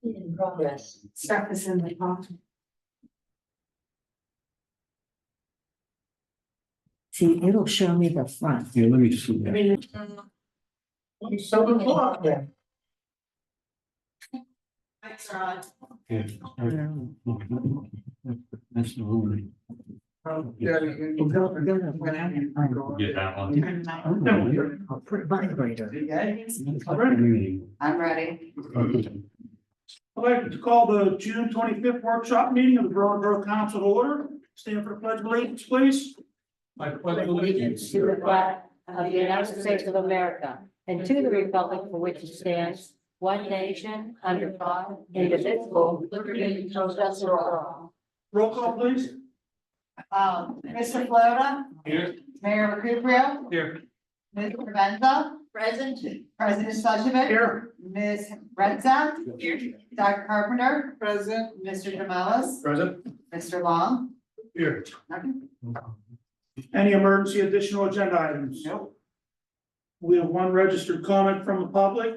In progress. Stuff is in the pocket. See, it'll show me the front. Yeah, let me see that. So the block there. Thanks, Rod. Yeah. That's the ruling. Get that one. Vibrator. I'm ready. I'd like to call the June 25th workshop meeting of the Berlin Borough Council to order. Stand for the pledge of allegiance, please. To the flag of the United States of America and to the republic for which it stands, one nation, under God, indivisible, liberty and justice for all. Roll call, please. Mr. Flota, Here. Mayor Recupero, Here. Ms. Provenza, Present. President Sujivik, Here. Ms. Redza, Here. Dr. Carpenter, President, Mr. Jamelis, Present. Mr. Long. Here. Any emergency additional agenda items? Nope. We have one registered comment from the public.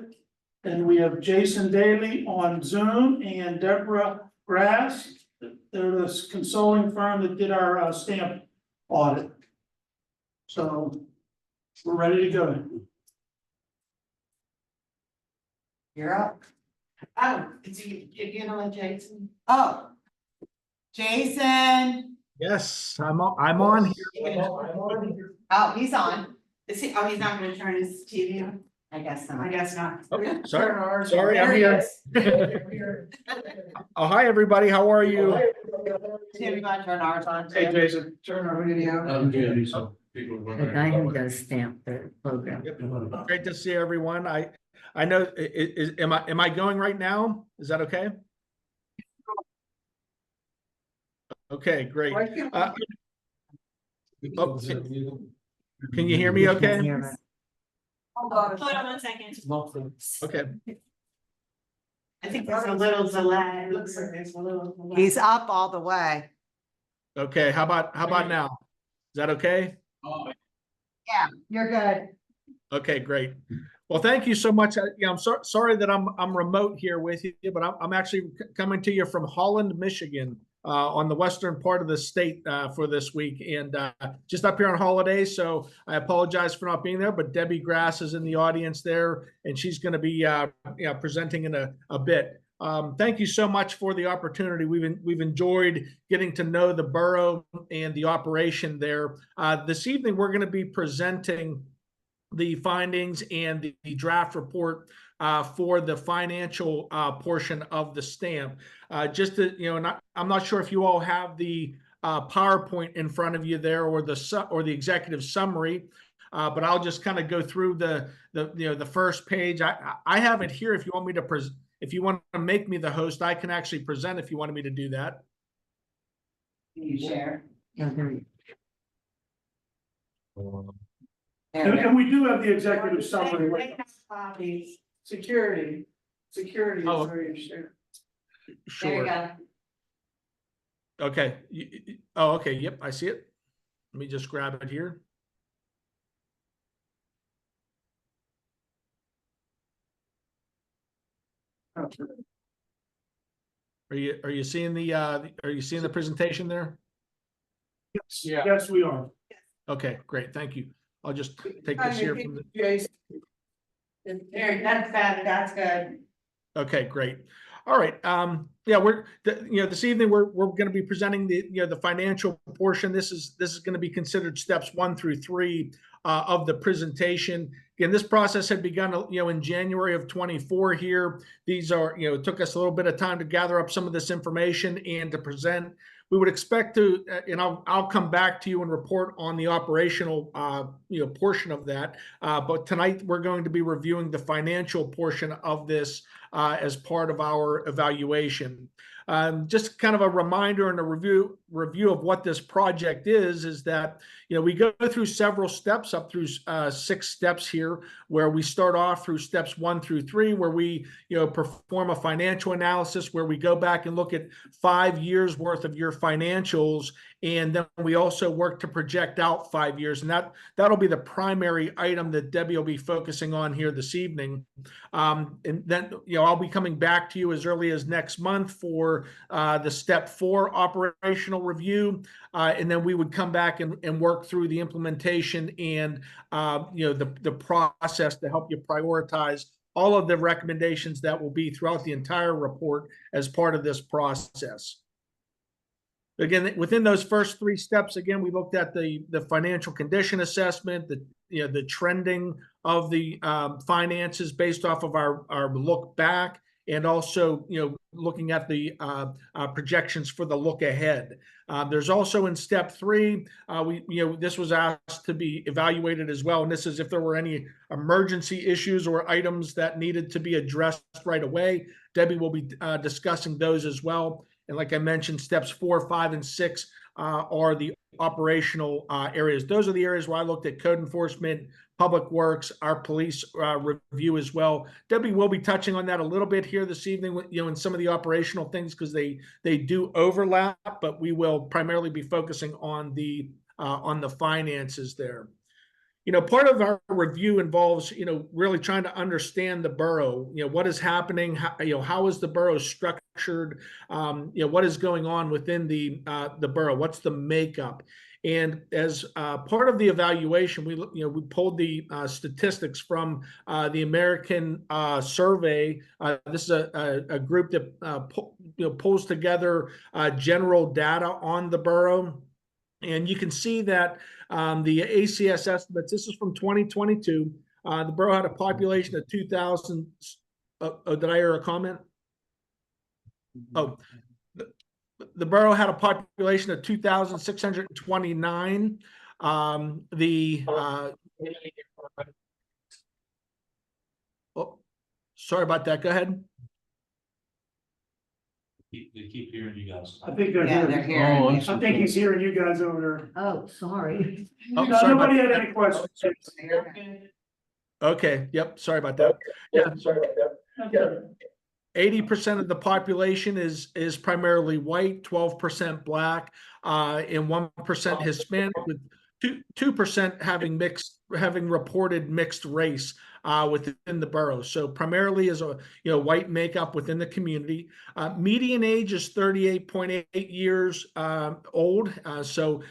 And we have Jason Daly on Zoom and Deborah Grass. They're the consulting firm that did our stamp audit. So we're ready to go. You're up. Oh, is you know Jason? Oh. Jason. Yes, I'm on here. Oh, he's on. Is he, oh, he's not gonna turn his TV on? I guess I not. guess not. Okay, Turn sorry, ours. sorry, I'm There he here. is. Oh, hi, everybody. How are you? Tim, you want to turn ours on too? Hey, Jason. Turn our video. The guy who does stamp the program. Great to see everyone. I know, am I going right now? Is that okay? Okay, great. Oh, can you hear me okay? Hold on 1 second. Okay, I think there's a little delay. Looks like there's a little delay. He's up all the way. okay. How about now? Is that okay? Yeah, you're good. Okay, great. Well, thank you so much. I'm sorry that I'm remote here with you, but I'm actually coming to you from Holland, Michigan, on the western part of the state for this week, and just up here on holiday. So I apologize for not being there, but Debbie Grass is in the audience there, and she's going to be presenting in a bit. Thank you so much for the opportunity. We've enjoyed getting to know the borough and the operation there. This evening, we're going to be presenting the findings and the draft report for the financial portion of the stamp. Just to, I'm not sure if you all have the PowerPoint in front of you there, or the executive summary, but I'll just kind of go through the first page. I have it here. If you want me to if you want to make me the host, I can actually present if you wanted me to do that. Can you share? And we do have the executive summary. They have copies. Security is Oh. where you share. There you Sure. go. Okay. Oh, okay. Yep, I see it. Let me just grab it here. Are you seeing the presentation there? Yes, yes, we are. Okay, great. Thank you. I'll just take this here from the, Jason. There, that's bad, that's good. okay, great. All right. Yeah, this evening we're going to be presenting the financial portion. This is going to be considered steps 1 through 3 of the presentation. Again, this process had begun in January of 24 here. These are, it took us a little bit of time to gather up some of this information and to present. We would expect to, and I'll come back to you and report on the operational, portion of that. But tonight we're going to be reviewing the financial portion of this as part of our evaluation. Just kind of a reminder and a review of what this project is that, we go through several steps up through 6 steps here, where we start off through steps 1 through 3, where we, perform a financial analysis, where we go back and look at 5 years worth of your financials And then we also work to project out 5 years, and that'll be the primary item that Debbie will be focusing on here this evening. And then, I'll be coming back to you as early as next month for the step 4 operational review. And then we would come back and work through the implementation and, the process to help you prioritize all of the recommendations that will be throughout the entire report as part of this process. Again, within those first 3 steps, again, we looked at the financial condition assessment, the trending of the finances based off of our look back, and also looking at the projections for the look ahead. There's also in step 3, this was asked to be evaluated as well, and this is if there were any emergency issues or items that needed to be addressed right away. Debbie will be discussing those as well. And like I mentioned, steps 4, 5, and 6 are the operational areas. Those are the areas where I looked at code enforcement, public works, our police review as well. Debbie will be touching on that a little bit here this evening, in some of the operational things, because they do overlap, but we will primarily be focusing on the finances there. Part of our review involves, really trying to understand the borough, what is happening, how is the borough structured, what is going on within the borough, what's the makeup. And as part of the evaluation, we pulled the statistics from the American survey. This is a group that pulls together general data on the borough. And you can see that the ACS estimates, this is from 2022, the borough had a population of 2,000. Did I hear a comment? Oh, the borough had a population of 2,629. Sorry about that. Go ahead. They keep hearing you guys. I think they're Yeah, they're hearing. hearing Oh, you. I think he's hearing you guys over Oh, sorry. Oh, there. sorry Nobody about had that. any questions. Okay. Yep. Sorry about that. Yeah. Okay. 80% of the population is primarily white, 12% black, and 1% Hispanic, with 2% having reported mixed race within the borough. So primarily is a white makeup within the community. Median age is 38.8 years old. So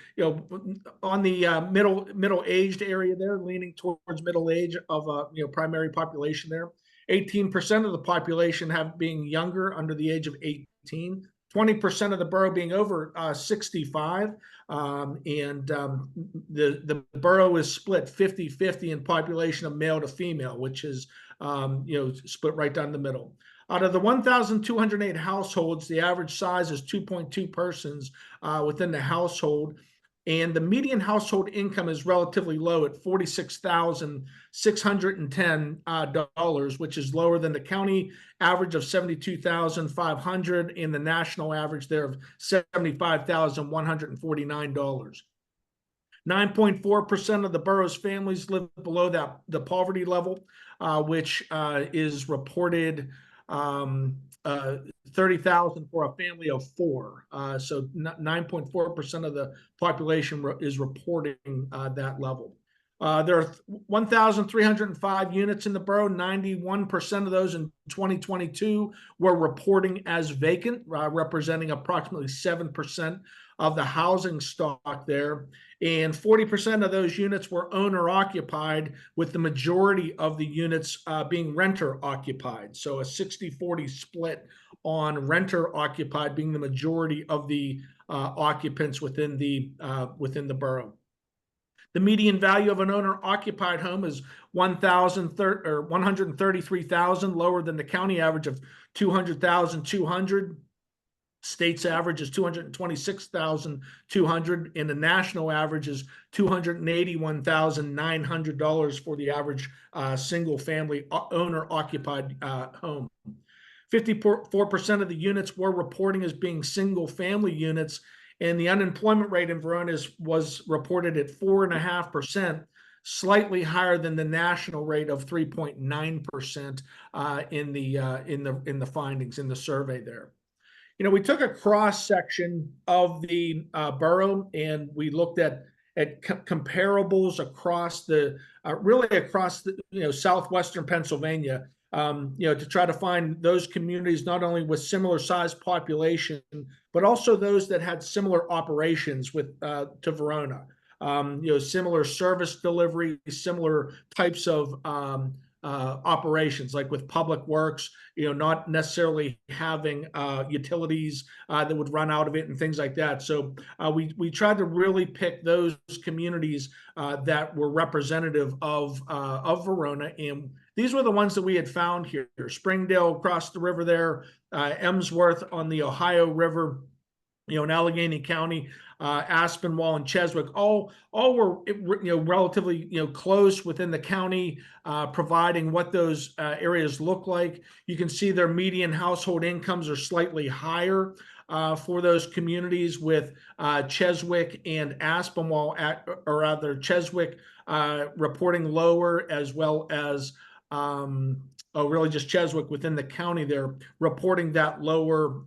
on the middle aged area there, leaning towards middle age of a primary population there. 18% of the population being younger, under the age of 18. 20% of the borough being over 65, and the borough is split 50-50 in population of male to female, which is split right down the middle. Out of the 1,208 households, the average size is 2.2 persons within the household. And the median household income is relatively low at $46,610, which is lower than the county average of $72,500 and the national average there of $75,149. 9.4% of the borough's families live below the poverty level, which is reported 30,000 for a family of 4. So 9.4% of the population is reporting that level. There are 1,305 units in the borough. 91% of those in 2022 were reporting as vacant, representing approximately 7% of the housing stock there. And 40% of those units were owner occupied, with the majority of the units being renter occupied. So a 60-40 split on renter occupied being the majority of the occupants within the borough. The median value of an owner occupied home is $133,000, lower than the county average of $200,200. State's average is $226,200, and the national average is $281,900 for the average single-family owner-occupied home. 54% of the units were reporting as being single-family units, and the unemployment rate in Verona was reported at 4.5%, slightly higher than the national rate of 3.9% in the findings in the survey there. we took a cross section of the borough, and we looked at comparables across really across the southwestern Pennsylvania. To try to find those communities not only with similar size population, but also those that had similar operations to Verona. Similar service delivery, similar types of operations, like with public works, not necessarily having utilities that would run out of it and things like that. So we tried to really pick those communities that were representative of Verona, and these were the ones that we had found here: Springdale across the river there, Emsworth on the Ohio River, in Allegheny County, Aspinwall and Cheswick, all were relatively close within the county, providing what those areas look like. You can see their median household incomes are slightly higher for those communities, with Cheswick and Aspinwall or rather Cheswick reporting lower, as well as really just Cheswick within the county there reporting that lower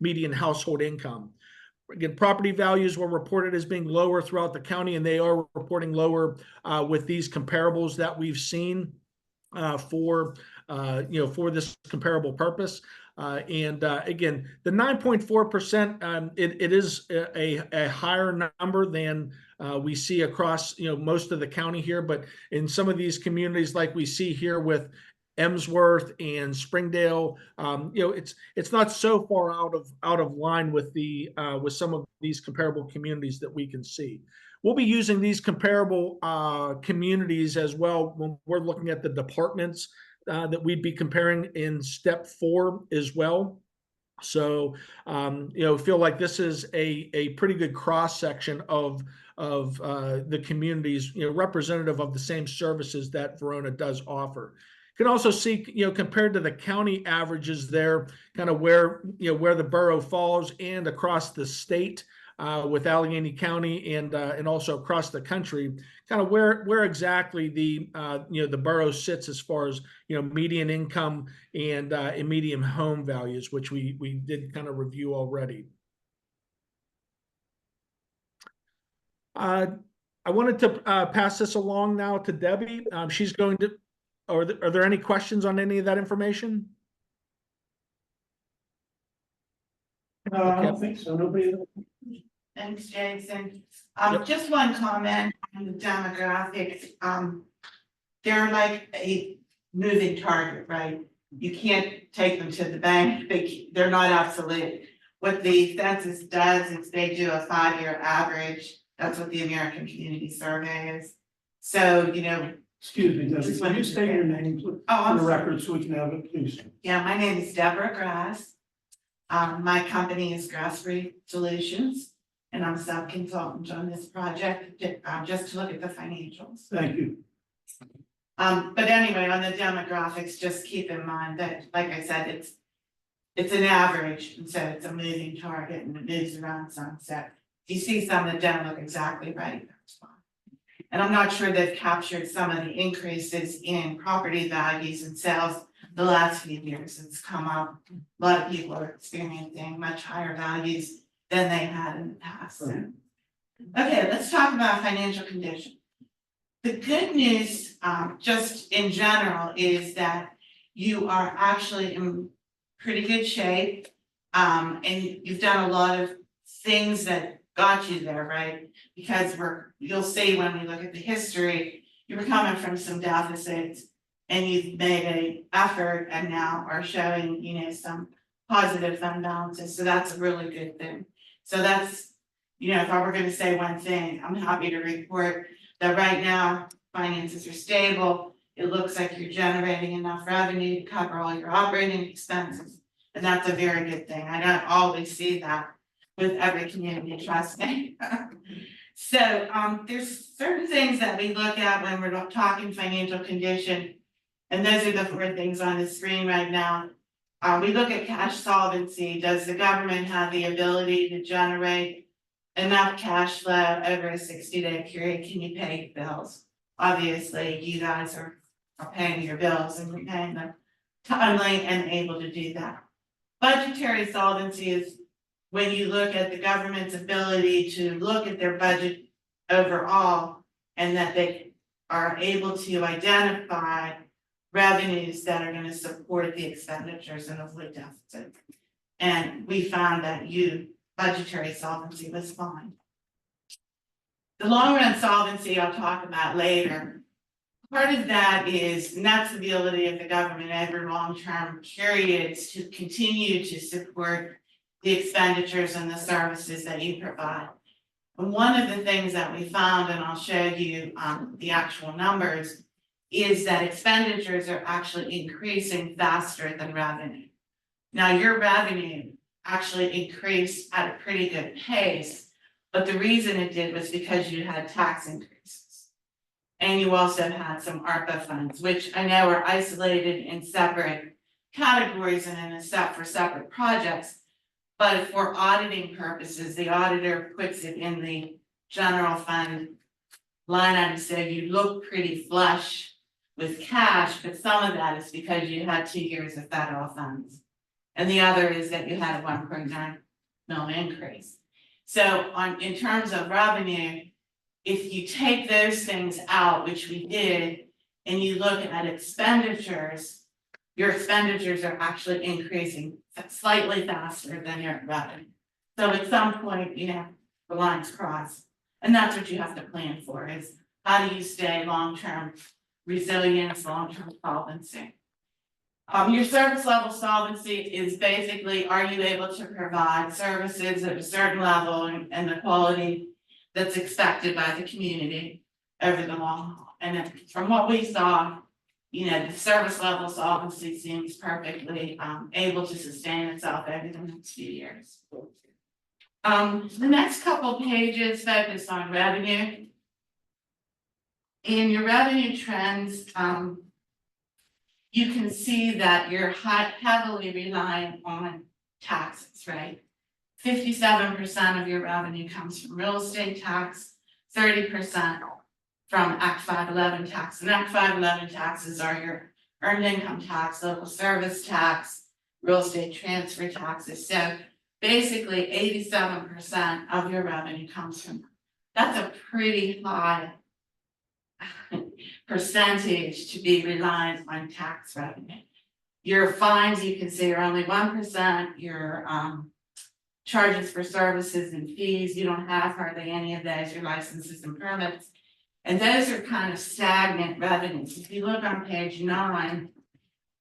median household income. Again, property values were reported as being lower throughout the county, and they are reporting lower with these comparables that we've seen for this comparable purpose. Again, the 9.4%, it is a higher number than we see across most of the county here, but in some of these communities, like we see here with Emsworth and Springdale, it's not so far out of line with with some of these comparable communities that we can see. We'll be using these comparable communities as well when we're looking at the departments that we'd be comparing in step 4 as well. So feel like this is a pretty good cross section of the communities, representative of the same services that Verona does offer. You can also see, compared to the county averages there, kind of where the borough falls, and across the state with Allegheny County, and also across the country, kind of where exactly the borough sits as far as median income and median home values, which we did kind of review already. I wanted to pass this along now to Debbie. She's going to. Are there any questions on any of that information? I don't think so. Nobody. Thanks, Jason. Yep. Just one comment on the demographics. They're like a moving target, right? You can't take them to the bank. They're not absolute. What the census does is they do a 5-year average. That's what the American Community Survey is. So, Excuse me, Debbie, can you state your name for the record so we can have it, please? Yeah, my name is Deborah Grass. My company is Grassroots Solutions, and I'm a sub-consultant on this project, just to look at the financials. Thank you. But anyway, on the demographics, just keep in mind that, like I said, it's an average, and so it's a moving target, and it moves around some. So if you see some that don't look exactly right, that's fine. And I'm not sure they've captured some of the increases in property values and sales the last few years. It's come up. A lot of people are experiencing much higher values than they had in the past. So. Okay, let's talk about financial condition. The good news, just in general, is that you are actually in pretty good shape. And you've done a lot of things that got you there, right? Because you'll see when we look at the history, you were coming from some deficits and you've made an effort and now are showing, some positive fund balances. So that's a really good thing. So that's, if I were going to say one thing, I'm happy to report that right now finances are stable. It looks like you're generating enough revenue to cover all your operating expenses. And that's a very good thing. I don't always see that with every community, trust me. So there's certain things that we look at when we're talking financial condition. And those are the 4 things on the screen right now. We look at cash solvency. Does the government have the ability to generate enough cash flow over a 60-day period? Can you pay bills? Obviously, you guys are paying your bills and you're paying them timely and able to do that. Budgetary solvency is when you look at the government's ability to look at their budget overall and that they are able to identify revenues that are gonna support the expenditures and avoid deficit. And we found that budgetary solvency was fine. The long run solvency I'll talk about later. Part of that is, and that's the ability of the government over long-term periods to continue to support the expenditures and the services that you provide. And one of the things that we found, and I'll show you the actual numbers, is that expenditures are actually increasing faster than revenue. Now, your revenue actually increased at a pretty good pace, but the reason it did was because you had tax increases. And you also had some ARPA funds, which I know are isolated in separate categories and in for separate projects. But for auditing purposes, the auditor puts it in the general fund line item, so you look pretty flush with cash, but some of that is because you had 2 years of federal funds. And the other is that you had a 1.9 million increase. So in terms of revenue, if you take those things out, which we did, and you look at expenditures, your expenditures are actually increasing slightly faster than your revenue. So at some point, the lines cross. And that's what you have to plan for, is how do you stay long-term resilience, long-term solvency. Your service level solvency is basically, are you able to provide services at a certain level and the quality that's expected by the community over the long haul. And from what we saw, the service level solvency seems perfectly able to sustain itself over the next few years. The next couple pages focus on revenue. In your revenue trends, you can see that you're heavily reliant on taxes, right? 57% of your revenue comes from real estate tax, 30% from Act 511 tax. And Act 511 taxes are your earned income tax, local service tax, real estate transfer taxes. So basically 87% of your revenue comes from, that's a pretty high percentage to be reliant on tax revenue. Your fines, you can see, are only 1%. Your charges for services and fees, you don't have hardly any of those, your licenses and permits. And those are kind of stagnant revenues. If you look on page 9,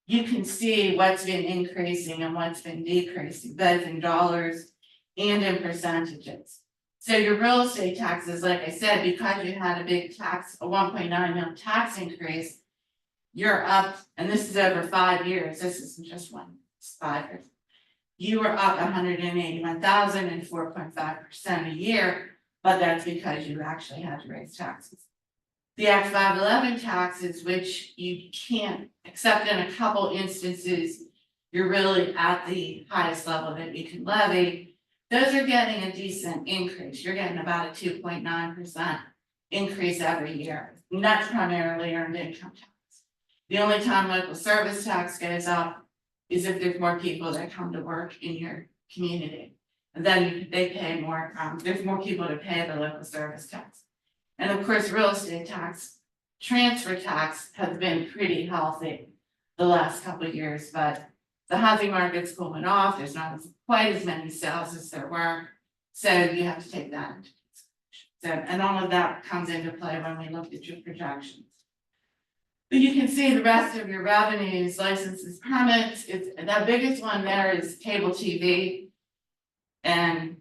you can see what's been increasing and what's been decreasing, both in dollars and in percentages. So your real estate taxes, like I said, because you had a big tax, a 1.9 million tax increase, you're up, and this is over 5 years, this isn't just one, it's 5 years. You were up 181,000 and 4.5% a year, but that's because you actually had to raise taxes. The Act 511 taxes, which you can't, except in a couple instances, you're really at the highest level that you can levy. Those are getting a decent increase. You're getting about a 2.9% increase every year. And that's primarily earned income tax. The only time local service tax goes up is if there's more people that come to work in your community. And then they pay more, there's more people to pay the local service tax. And of course, real estate tax, transfer tax has been pretty healthy the last couple of years, but the housing market's cooling off. There's not quite as many sales as there were. So you have to take that into consideration. So, and all of that comes into play when we looked at your projections. But you can see the rest of your revenues, licenses, permits, the biggest one there is cable TV. And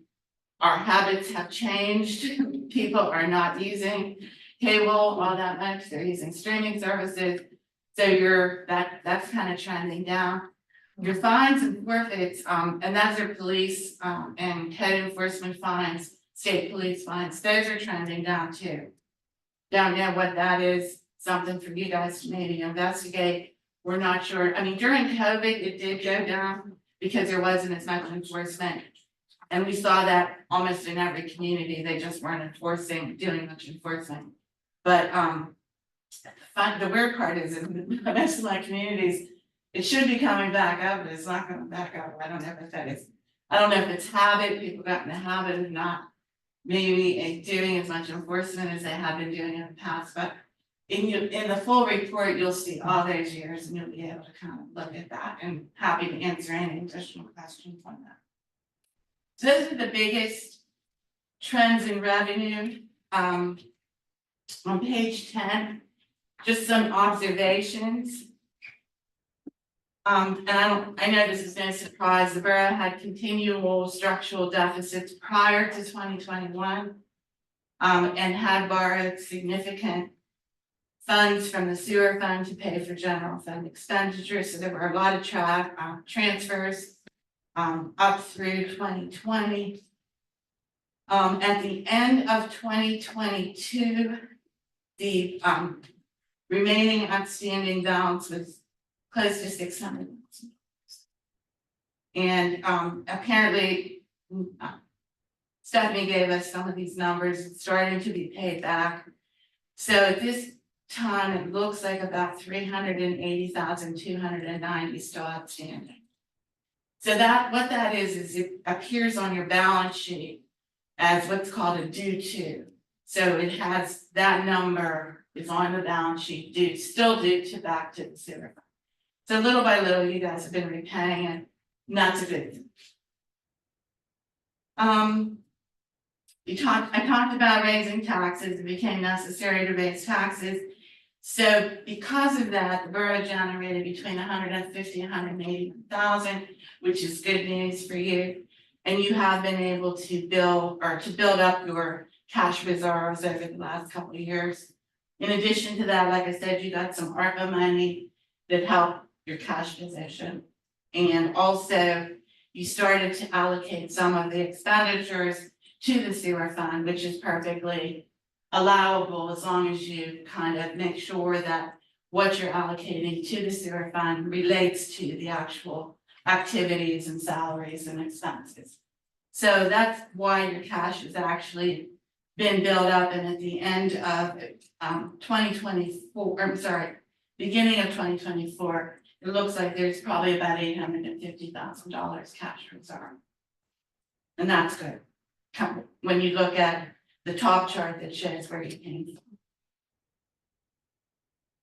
our habits have changed. People are not using cable all that much. They're using streaming services. So that's kind of trending down. Your fines and forfeits, and that's your police and code enforcement fines, state police fines, those are trending down too. Don't know what that is, something for you guys to maybe investigate. We're not sure. I mean, during COVID, it did go down because there wasn't as much enforcement. And we saw that almost in every community, they just weren't doing much enforcement. But the weird part is in most of my communities, it should be coming back up, but it's not coming back up. I don't know if that is, I don't know if it's habit, people got in the habit of not maybe doing as much enforcement as they have been doing in the past, but in the full report, you'll see all those years and you'll be able to kind of look at that, and happy to answer any additional questions on that. So those are the biggest trends in revenue. On page 10, just some observations. And I know this is no surprise, the borough had continual structural deficits prior to 2021. And had borrowed significant funds from the sewer fund to pay for general fund expenditures, so there were a lot of transfers up through 2020. At the end of 2022, the remaining outstanding balance was close to $600,000. And apparently, Stephanie gave us some of these numbers. It's starting to be paid back. So at this time, it looks like about 380,290 still outstanding. So that, what that is it appears on your balance sheet as what's called a due to. So it has, that number is on the balance sheet due, still due to back to the sewer fund. So little by little, you guys have been repaying it, and that's a good thing. I talked about raising taxes. It became necessary to raise taxes. So because of that, the borough generated between 150 and 180,000, which is good news for you. And you have been able to build up your cash reserves over the last couple of years. In addition to that, like I said, you got some ARPA money that helped your cash position. And also you started to allocate some of the expenditures to the sewer fund, which is perfectly allowable as long as you kind of make sure that what you're allocating to the sewer fund relates to the actual activities and salaries and expenses. So that's why your cash has actually been built up, and at the end of 2024, I'm sorry, beginning of 2024, it looks like there's probably about $850,000 cash reserve. And that's good. When you look at the top chart that shows where you came from.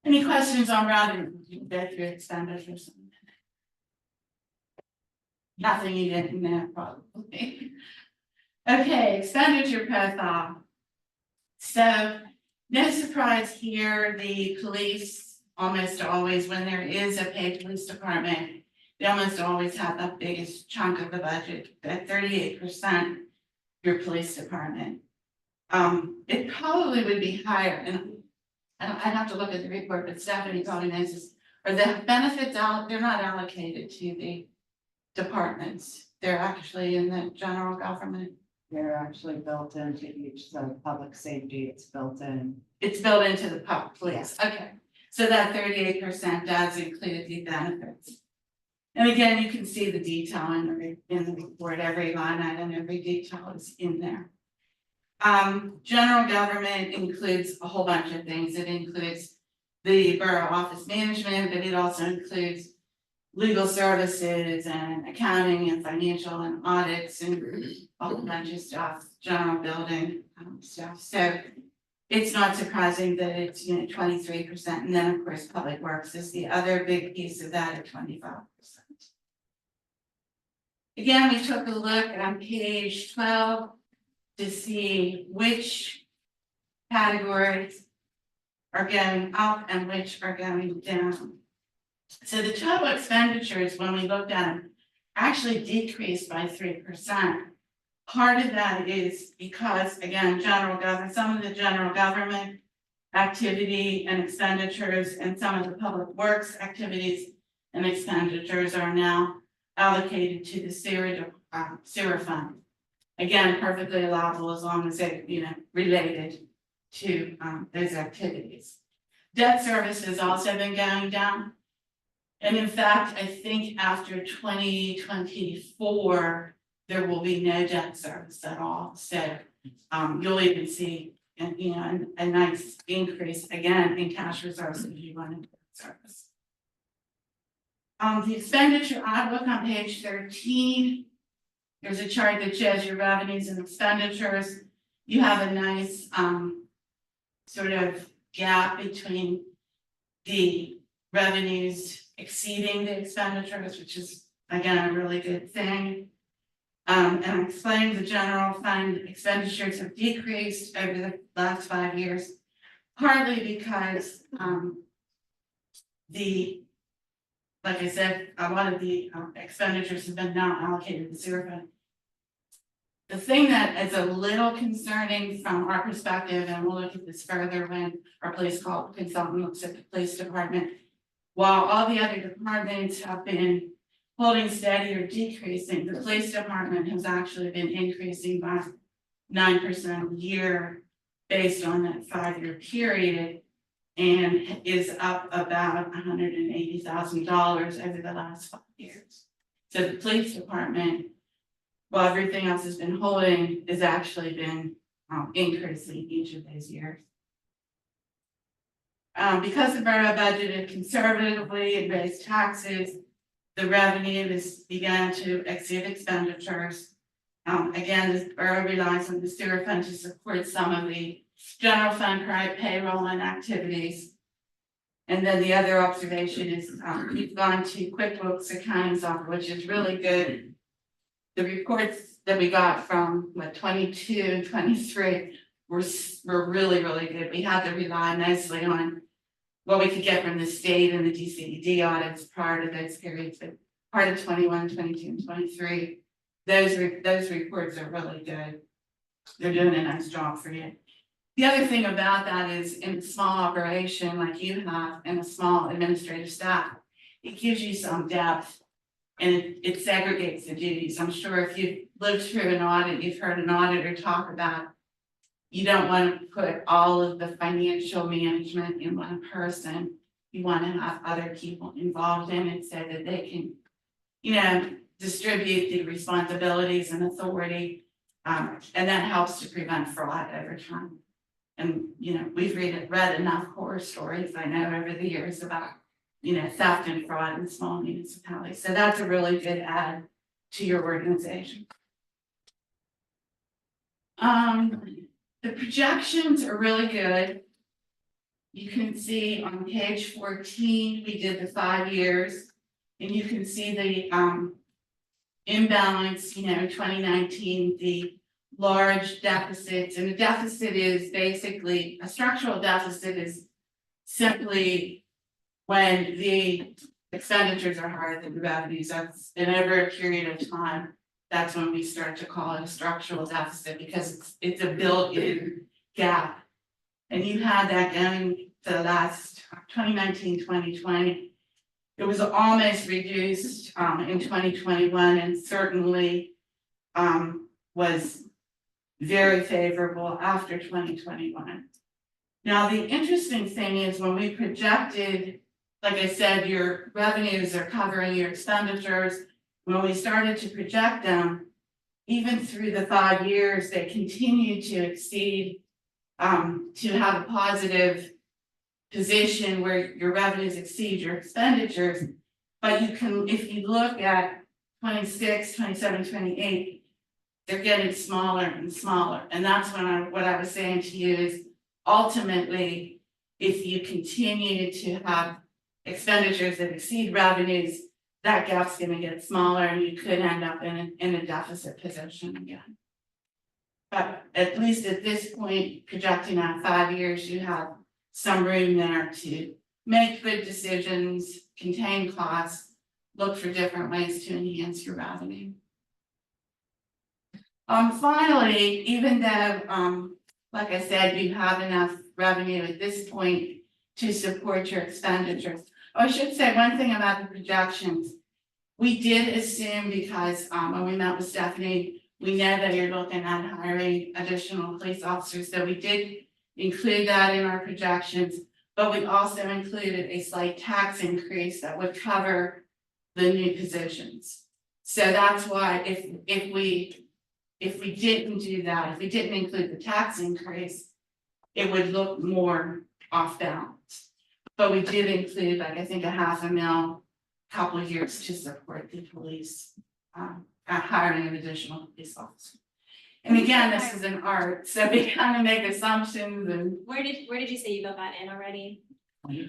Any questions on revenue? You can go through expenditures. Nothing you didn't know, probably. Okay, expenditure profile. So, no surprise here, the police almost always, when there is a paid police department, they almost always have the biggest chunk of the budget, at 38%, your police department. It probably would be higher, and I'd have to look at the report, but Stephanie probably knows this. Are the benefits out? They're not allocated to the departments. They're actually in the general government. They're actually built into each, so public safety, it's built in. It's built into the public police. Okay, so that 38% does include the benefits. And again, you can see the detail in the report. Every line item, every detail is in there. General government includes a whole bunch of things. It includes the borough office management, but it also includes legal services and accounting and financial and audits and a whole bunch of stuff, general building stuff. So it's not surprising that it's 23%, and then of course public works is the other big piece of that at 25%. Again, we took a look on page 12 to see which categories are going up and which are going down. So the total expenditures, when we looked at them, actually decreased by 3%. Part of that is because, again, general government, some of the general government activity and expenditures and some of the public works activities and expenditures are now allocated to the sewer fund. Again, perfectly allowable as long as they're related to those activities. Debt service has also been going down. And in fact, I think after 2024, there will be no debt service at all. So you'll even see a nice increase again in cash reserves if you run into debt service. The expenditure outlook on page 13. There's a chart that shows your revenues and expenditures. You have a nice, sort of gap between the revenues exceeding the expenditures, which is, again, a really good thing. And I explained the general fund expenditures have decreased over the last 5 years, partly because, like I said, a lot of the expenditures have been now allocated to sewer fund. The thing that is a little concerning from our perspective, and we'll look at this further when our police consultant looks at the police department. While all the other departments have been holding steady or decreasing, the police department has actually been increasing by 9% a year based on that 5-year period, and is up about $180,000 over the last 5 years. So the police department, while everything else has been holding, has actually been increasing each of those years. Because the borough budgeted conservatively and raised taxes, the revenue has begun to exceed expenditures. Again, the borough relies on the sewer fund to support some of the general fund payroll and activities. And then the other observation is we've gone to QuickBooks accounting software, which is really good. The reports that we got from 22 and 23 were really, really good. We had to rely mostly on what we could get from the state and the DCED audits prior to those periods, but part of 21, 22, and 23. Those reports are really good. They're doing a nice job for you. The other thing about that is in a small operation like you have and a small administrative staff, it gives you some depth and it segregates the duties. I'm sure if you've lived through an audit, you've heard an auditor talk about, you don't want to put all of the financial management in one person. You want to have other people involved in it so that they can, distribute the responsibilities and authority. And that helps to prevent fraud over time. And, we've read enough horror stories, I know, over the years about, theft and fraud in small municipalities. So that's a really good add to your organization. The projections are really good. You can see on page 14, we did the 5 years, and you can see the imbalance, 2019, the large deficits, and a deficit is basically, a structural deficit is simply when the expenditures are higher than the revenues. That's, and over a period of time, that's when we start to call it a structural deficit, because it's a built-in gap. And you had that going to the last 2019, 2020. It was almost reduced in 2021, and certainly was very favorable after 2021. Now, the interesting thing is when we projected, like I said, your revenues are covering your expenditures. When we started to project them, even through the 5 years, they continued to exceed, to have a positive position where your revenues exceed your expenditures. But you can, if you look at 26, 27, 28, they're getting smaller and smaller. And that's when what I was saying to you is ultimately, if you continue to have expenditures that exceed revenues, that gap's going to get smaller and you could end up in a deficit position again. But at least at this point, projecting out 5 years, you have some room there to make good decisions, contain costs, look for different ways to enhance your revenue. Finally, even though, like I said, you have enough revenue at this point to support your expenditures. I should say one thing about the projections. We did assume, because when we met with Stephanie, we know that you're looking at hiring additional police officers, so we did include that in our projections, but we also included a slight tax increase that would cover the new positions. So that's why if we didn't do that, if we didn't include the tax increase, it would look more off balance. But we did include, like, I think $500,000 couple of years to support the police, hiring an additional police officer. And again, this is an art, so we kind of make assumptions and Where did you say you built that in already?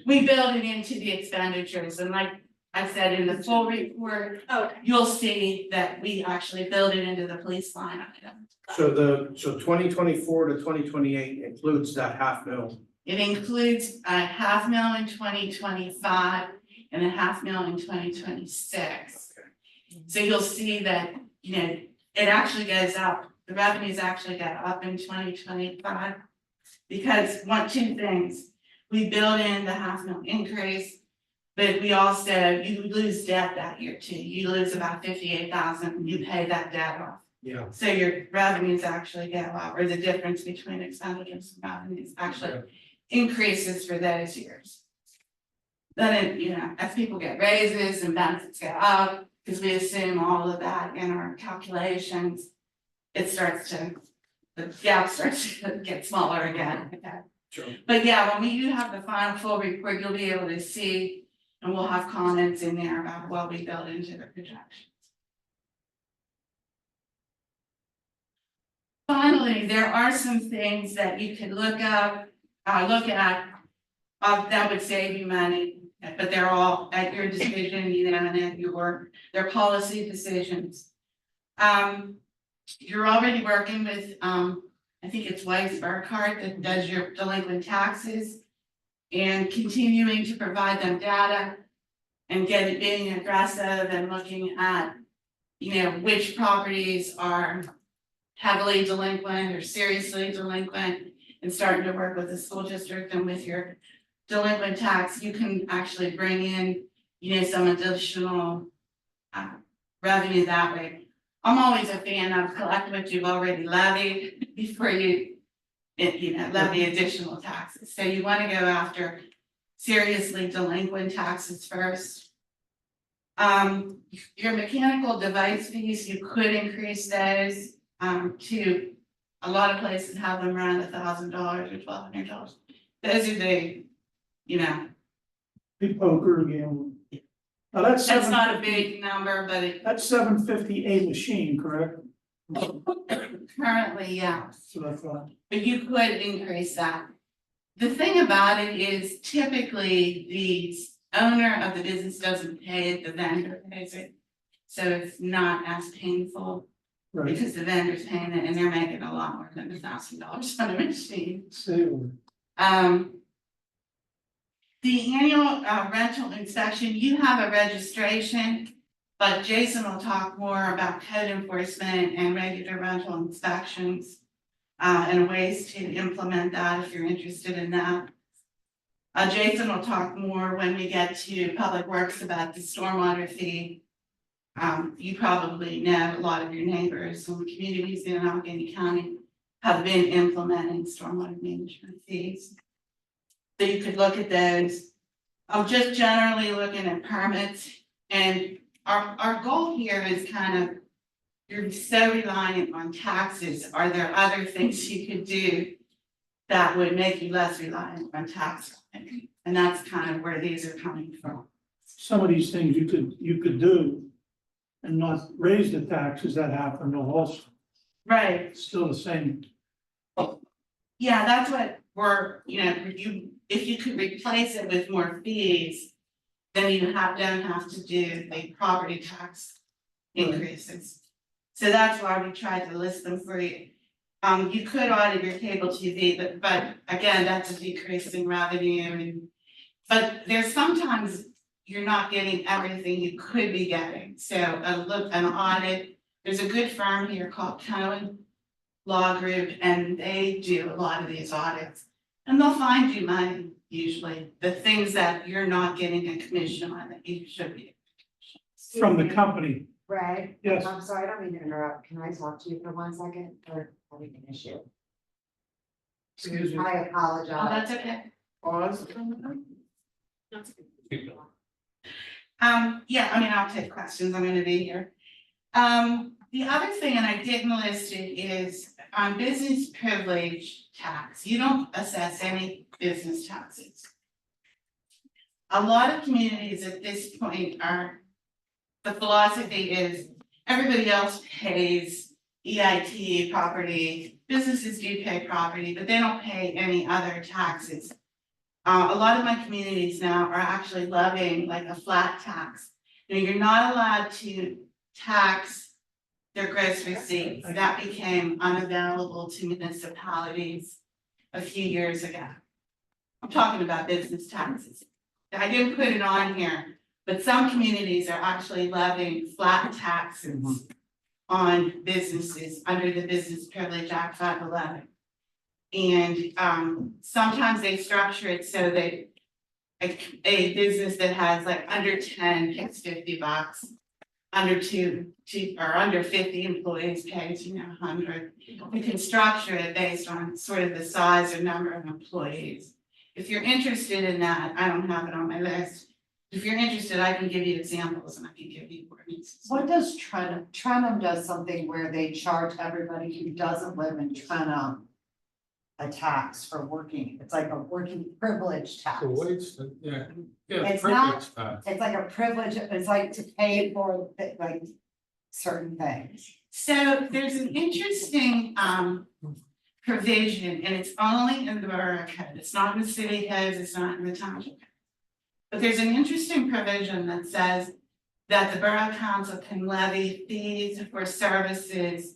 we build it into the expenditures, and like I said, in the full report, Oh, okay. you'll see that we actually build it into the police line item. So 2024 to 2028 includes that $500,000. It includes a $500,000 in 2025 and a $500,000 in 2026. So you'll see that, you know, it actually goes up, the revenues actually go up in 2025. Because two things, we build in the $500,000 increase, but we also, you lose debt that year too. You lose about 58,000, you pay that debt off. Yeah. So your revenues actually go up, or the difference between expenditures and revenues actually increases for those years. Then, you know, as people get raises and benefits go up, because we assume all of that in our calculations, it starts to, the gap starts to get smaller again. Sure. But yeah, when we do have the final full report, you'll be able to see, and we'll have comments in there about what we build into the projections. Finally, there are some things that you could look at, that would save you money, but they're all at your decision, you know, and at their policy decisions. You're already working with, I think it's Weiss Burkhardt that does your delinquent taxes, and continuing to provide them data and being aggressive and looking at, you know, which properties are heavily delinquent or seriously delinquent, and starting to work with the school district and with your delinquent tax, you can actually bring in, you know, some additional revenue that way. I'm always a fan of collect what you've already levied before you levy additional taxes. So you want to go after seriously delinquent taxes first. Your mechanical device fees, you could increase those to, a lot of places have them around $1,000 or $1,200. Those are the, you know, Big poker game. Now that's that's not a 750 big number, but That's 750 a machine, correct? currently, yeah. So that's what. But you could increase that. The thing about it is typically the owner of the business doesn't pay it, the vendor pays it. So it's not as painful Right. because the vendor's paying it and they're making a lot more than $1,000 on a machine. So, The annual rental inspection, you have a registration, but Jason will talk more about code enforcement and regular rental inspections. And ways to implement that if you're interested in that. Jason will talk more when we get to Public Works about the stormwater fee. You probably know a lot of your neighbors and communities in Allegheny County have been implementing stormwater management fees. So you could look at those. I'm just generally looking at permits, and our goal here is kind of, you're so reliant on taxes, are there other things you could do that would make you less reliant on tax? And that's kind of where these are coming from. some of these things you could do and not raise the taxes that happen also. Right. It's still the same. Yeah, that's what we're, you know, if you could replace it with more fees, then you don't have to do the property tax increases. So that's why we tried to list them for you. You could audit your cable TV, but again, that's a decrease in revenue. But there's sometimes you're not getting everything you could be getting. So an audit, there's a good firm here called Cohen Law Group, and they do a lot of these audits. And they'll find you money, usually, the things that you're not getting a commission on that you should be. From the company, Ray? yes. I'm sorry, I don't mean to interrupt. Can I talk to you for 1 second or having an issue? Excuse me. I apologize. Oh, that's okay. Pause. Yeah, I mean, I'll take questions. I'm gonna be here. The other thing, and I didn't list it, is on business privilege tax. You don't assess any business taxes. a lot of communities at this point are, the philosophy is everybody else pays EIT property, businesses do pay property, but they don't pay any other taxes. A lot of my communities now are actually levying like a flat tax. You know, you're not allowed to tax their gross receipts. That became unavailable to municipalities a few years ago. I'm talking about business taxes. I didn't put it on here, but some communities are actually levying flat taxes on businesses under the Business Privilege Act 511. And sometimes they structure it so that a business that has like under 10 pays $50, under two or under 50 employees pays, 100. You can structure it based on sort of the size or number of employees. If you're interested in that, I don't have it on my list. If you're interested, I can give you examples and I can give you ordinances. What does Trenum does something where they charge everybody who doesn't live in Trenum a tax for working, it's like a working privilege tax. So wage, yeah, yeah, It's not- privilege tax. It's like a privilege, it's like to pay for like certain things. So there's an interesting provision, and it's only in the borough code. It's not in the city codes, it's not in the township code. But there's an interesting provision that says that the borough council can levy fees for services.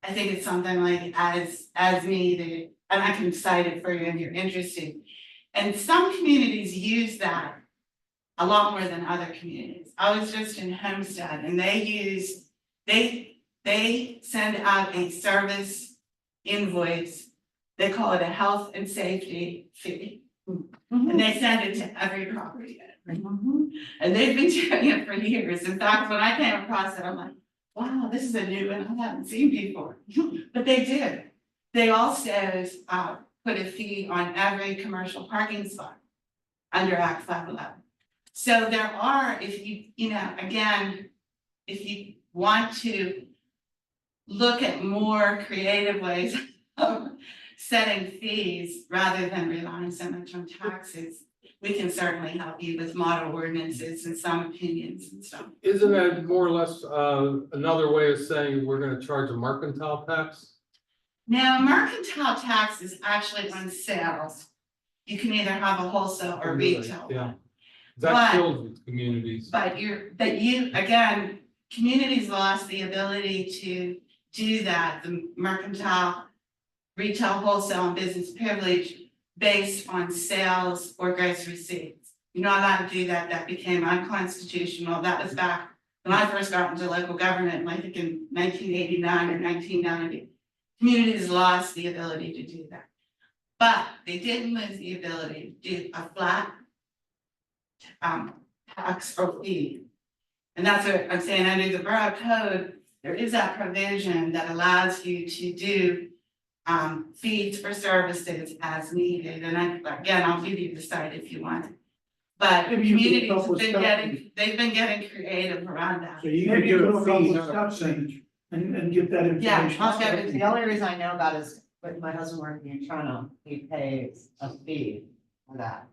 I think it's something like as needed, and I can cite it for you if you're interested. And some communities use that a lot more than other communities. I was just in Homestead and they send out a service invoice. They call it a health and safety fee. And they send it to every property owner. And they've been doing it for years. In fact, when I came across it, I'm like, wow, this is a new one I haven't seen before. But they did. They also put a fee on every commercial parking spot under Act 511. So there are, if you again, if you want to look at more creative ways of setting fees rather than relying so much on taxes, we can certainly help you with model ordinances and some opinions and stuff. Isn't that more or less another way of saying we're gonna charge a mercantile tax? Now, mercantile tax is actually on sales. You can either have a wholesale or retail. Yeah. one. That But- kills communities. But again, communities lost the ability to do that, the mercantile, retail, wholesale, and business privilege based on sales or gross receipts. You're not allowed to do that. That became unconstitutional. That was back when I first got into local government, I think in 1989 or 1990. Communities lost the ability to do that. But they didn't lose the ability to do a flat tax or fee. And that's what I'm saying, under the borough code, there is that provision that allows you to do fees for services as needed, and I'll give you the site if you want. But Maybe you can communities help have with been stuff. they've been getting creative around that. So you Maybe could you give can a look up fee, the not a step percentage. change and get that information. I'll get it. The only reason I know about is with my husband working in Toronto, he pays a fee for that.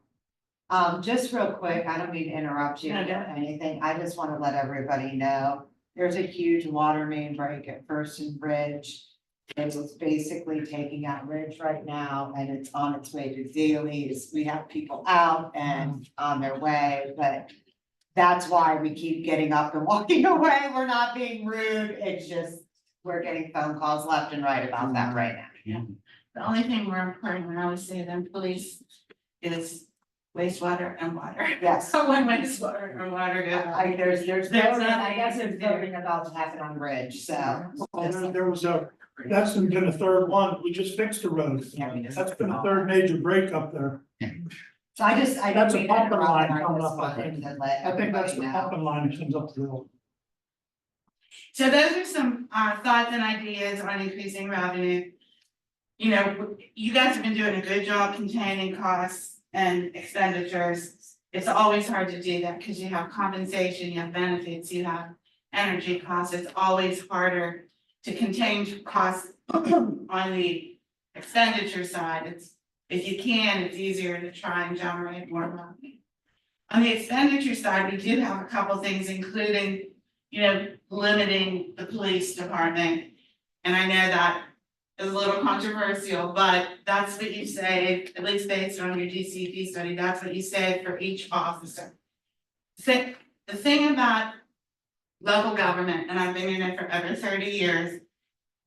Just real quick, I don't mean to interrupt you or No, go anything, I just want to let everybody know, there's a huge water main break at First and Bridge. It's basically taking out Ridge right now, and it's on its way to Zales. We have people out and on their way, but that's why we keep getting up and walking away. We're not being rude. It's just, we're getting phone calls left and right about that right now. The only thing more important when I would say than police is wastewater and water. Yes. So when wastewater and water go. There's There's voting, I nothing guess you there's can do. voting about to happen on Ridge, so. Well, there was that's been the third one, we just fixed the road. Yeah, we just- That's been the third major break up there. So I That's a don't mean to pumping interrupt, line but I coming just up, I wanted think. to let I think that's everybody the know. pumping line that comes up the road. So those are some thoughts and ideas on increasing revenue. You know, you guys have been doing a good job containing costs and expenditures. It's always hard to do that because you have compensation, you have benefits, you have energy costs. It's always harder to contain costs on the expenditure side. If you can, it's easier to try and generate more revenue. On the expenditure side, we do have a couple things, including, limiting the police department. And I know that is a little controversial, but that's what you say, at least based on your DCP study, that's what you say for each officer. The thing about local government, and I've been in it for over 30 years,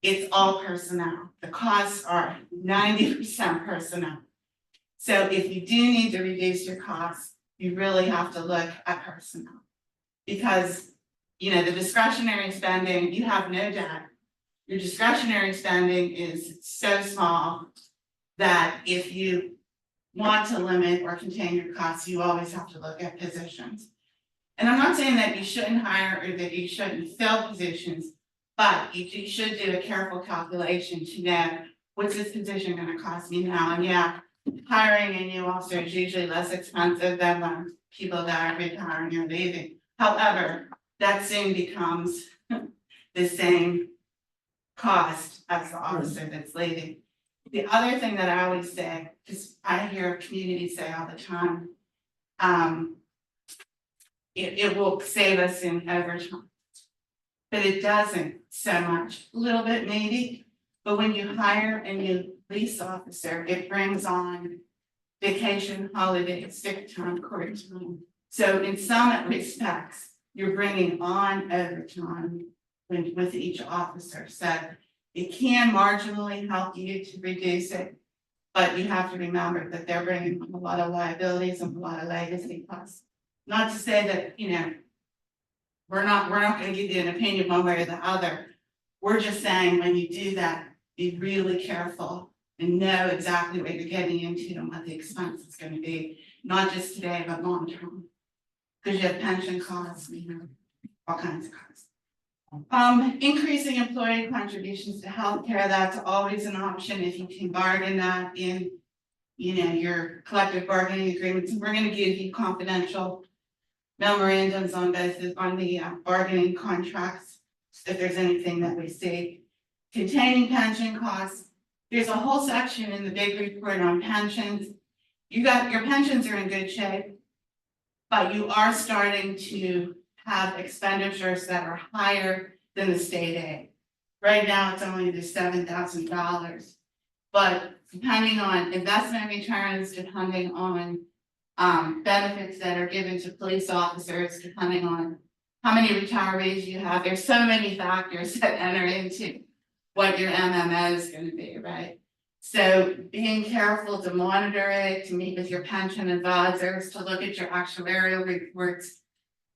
it's all personnel. The costs are 90% personnel. So if you do need to reduce your costs, you really have to look at personnel. Because, the discretionary spending, you have no debt. Your discretionary spending is so small that if you want to limit or contain your costs, you always have to look at positions. And I'm not saying that you shouldn't hire or that you shouldn't fill positions, but you should do a careful calculation to know what's this position gonna cost me now, and yeah, hiring a new officer is usually less expensive than when people that are retiring or leaving. However, that soon becomes the same cost as the officer that's leaving. The other thing that I always say, because I hear communities say all the time, it will save us in overtime. But it doesn't so much, a little bit maybe, but when you hire a new police officer, it brings on vacation, holiday, sick time, court time. So in some respects, you're bringing on overtime with each officer. So it can marginally help you to reduce it, but you have to remember that they're bringing a lot of liabilities and a lot of legacy costs. Not to say that, we're not gonna give you an opinion one way or the other. We're just saying when you do that, be really careful and know exactly what you're getting into and what the expense is gonna be, not just today, but long term. Because you have pension costs, all kinds of costs. Increasing employee contributions to healthcare, that's always an option if you can bargain that in, your collective bargaining agreements. We're gonna give you confidential memorandums on the bargaining contracts, if there's anything that we see. Containing pension costs, there's a whole section in the big report on pensions. Your pensions are in good shape, but you are starting to have expenditures that are higher than the state aid. Right now, it's only the $7,000, but depending on investment returns, depending on benefits that are given to police officers, depending on how many retirees you have, there's so many factors that enter into what your MMO is gonna be, right? So being careful to monitor it, to meet with your pension advisors, to look at your actuarial reports.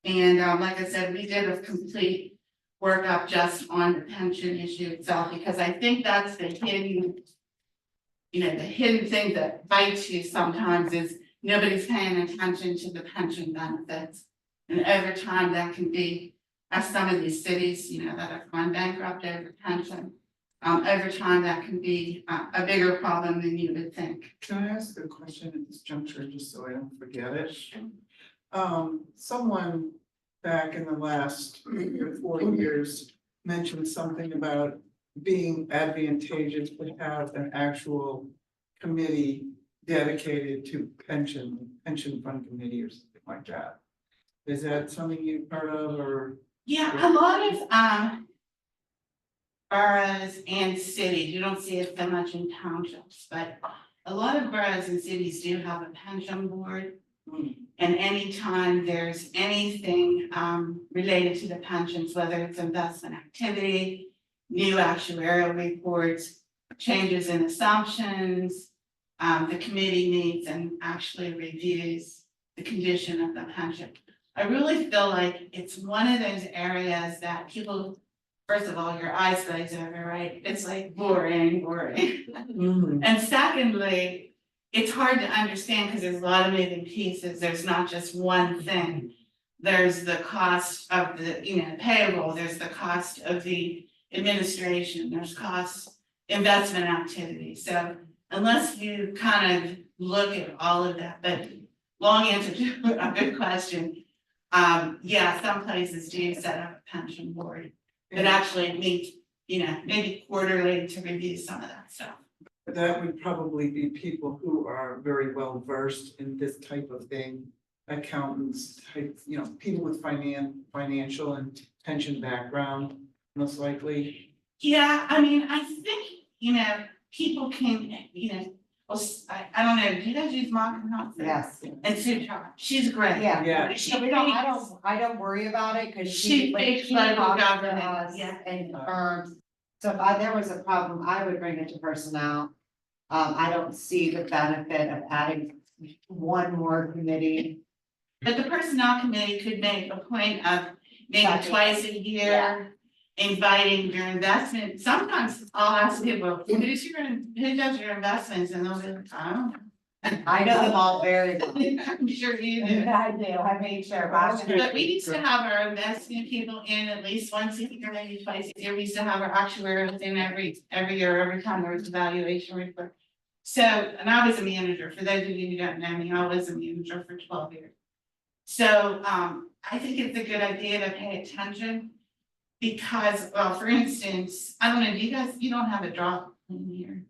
And like I said, we did a complete workup just on the pension issue itself, because I think that's the hidden, the hidden thing that bites you sometimes is nobody's paying attention to the pension benefits. And over time, that can be, as some of these cities, that have gone bankrupt over pension, over time, that can be a bigger problem than you would think. Can I ask a question at this juncture, just so I don't forget it? Someone back in the last 3 or 4 years mentioned something about being advantageous to have an actual committee dedicated to pension fund committee or something like that. Is that something you've heard of, or? Yeah, a lot of boroughs and cities, you don't see it so much in townships, but a lot of boroughs and cities do have a pension board. And anytime there's anything related to the pensions, whether it's investment activity, new actuarial reports, changes in assumptions, the committee meets and actually reviews the condition of the pension. I really feel like it's one of those areas that people, first of all, your eyes glaze over, right? It's like boring. And secondly, it's hard to understand because there's a lot of moving pieces. There's not just one thing. There's the cost of the, payroll, there's the cost of the administration, there's costs, investment activity. So unless you kind of look at all of that, but long answer to a good question. Yeah, some places do set up a pension board that actually meets, maybe quarterly to review some of that stuff. That would probably be people who are very well versed in this type of thing, accountants, type, you know, people with financial and pension background, most likely. Yeah, I mean, I think, people can, well, I don't know, do you guys use Mock House? Yes. And Sue Charles, she's great. Yeah. Yeah. She I don't worry about it, cause She thinks local talks to government, us yeah. and confirms. So if there was a problem, I would bring it to personnel. I don't see the benefit of adding one more committee. But the personnel committee could make a point of maybe Exactly. twice a year. Inviting your investment, sometimes I'll ask people, who does your investments, and they'll be like, I don't know. I know them all very well. I'm sure you do. I do, I made sure. last year- But we used to have our investment people in at least once a year, maybe twice a year. We used to have our actuaries in every year, every time there was a valuation report. So, and I was a manager, for those of you who don't know me, I was a manager for 12 years. So, I think it's a good idea to pay attention. Because, well, for instance, I don't know, you don't have a drop in here.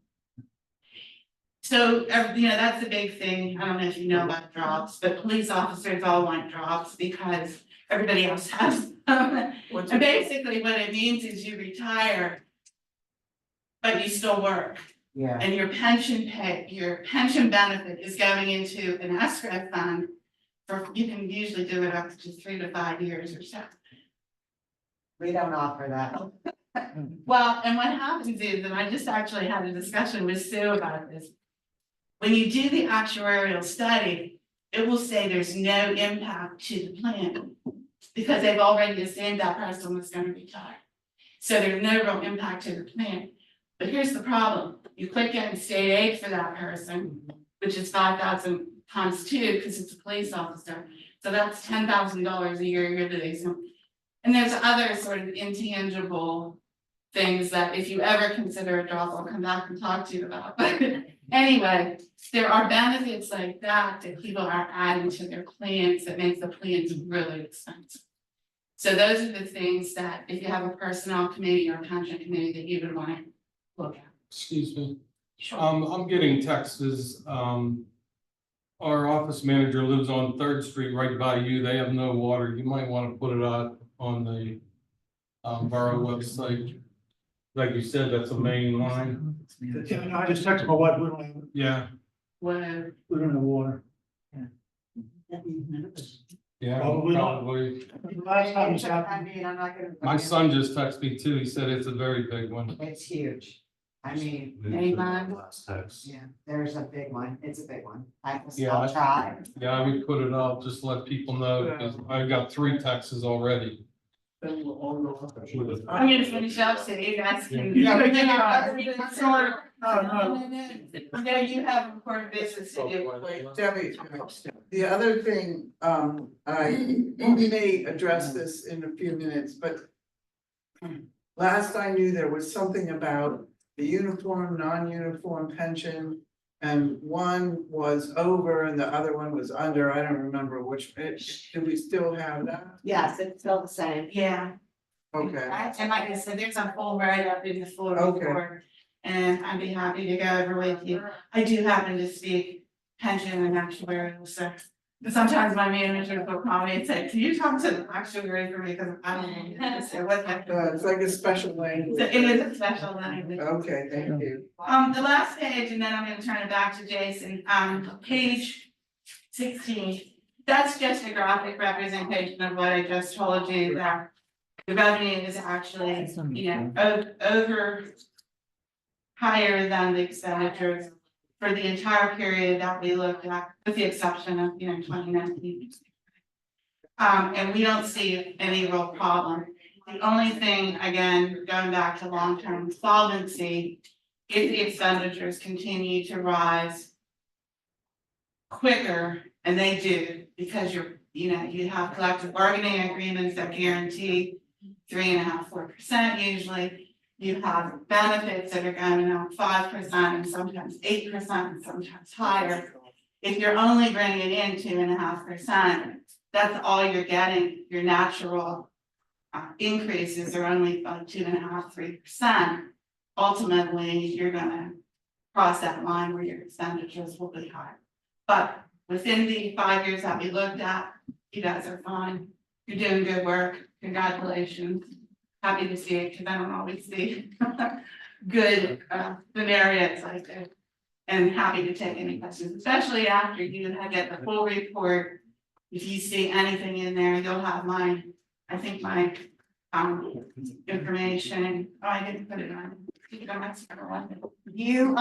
So, that's a big thing. I don't know if you know about drops, but police officers all want drops because everybody else has them. And basically what it means is you retire, but you still work. Yeah. And your pension benefit is going into an escrow fund you can usually do it up to 3 to 5 years or so. We don't offer that. Well, and what happens is, and I just actually had a discussion with Sue about this. When you do the actuarial study, it will say there's no impact to the plan. Because they've already assumed that person was gonna retire. So there's no real impact to the plan. But here's the problem, you click in state aid for that person, which is 5,000 times 2, because it's a police officer. So that's $10,000 a year you're losing. And there's other sort of intangible things that if you ever consider a drop, I'll come back and talk to you about. But anyway, there are benefits like that people are adding to their plans that makes the plans really expensive. So those are the things that if you have a personnel committee or a pension committee that you would want to look at. Excuse me. I'm getting texts, our office manager lives on 3rd Street right by you. They have no water. You might want to put it out on the borough website. Like you said, that's a main line. Yeah, no, I just texted my wife, we don't have, Yeah, Whatever. we don't have water. yeah, Probably not. probably. Last time this I happened, mean, I'm not gonna. My son just texted me too. He said it's a very big one. It's huge. I mean, Last text. yeah, there's a big one. It's a big one. Yeah, I'll try. Yeah, I would put it out, just let people know, because I've got 3 texts already. Then we'll all go up. I'm gonna finish up so you guys can. Yeah. No, you have important business to do. Wait, Debbie, the other thing, we may address this in a few minutes, but last I knew, there was something about the uniform, non-uniform pension, and one was over and the other one was under. I don't remember which, do we still have that? Yes, it's still the same. Yeah. Okay, And like I said, there's a full write-up in the full Okay. report, and I'd be happy to go over with you. I do happen to speak pension and actuarial, so sometimes my manager will call me and say, can you talk to the actuary for me, because I don't know what that. it's like a special So language. it is a special language. Okay, thank you. The last page, and then I'm gonna turn it back to Jason, page 16. That's just a graphic representation of what I just told you, that the revenue is actually, over higher than the expenditures for the entire period that we looked at, with the exception of, 2019. And we don't see any real problem. The only thing, again, going back to long-term solvency, if the expenditures continue to rise quicker, and they do, because you have collective bargaining agreements that guarantee 3.5%, 4% usually. You have benefits that are going up 5% and sometimes 8% and sometimes higher. If you're only bringing in 2.5%, that's all you're getting. Your natural increases are only about 2.5%, 3%. Ultimately, you're gonna cross that line where your expenditures will be higher. But within the 5 years that we looked at, you guys are fine. You're doing good work. Congratulations. Happy to see it, because I don't always see good scenarios like this. And happy to take any questions, especially after you get the full report. If you see anything in there, you'll have my information. Oh, I didn't put it on. You don't have to one. You,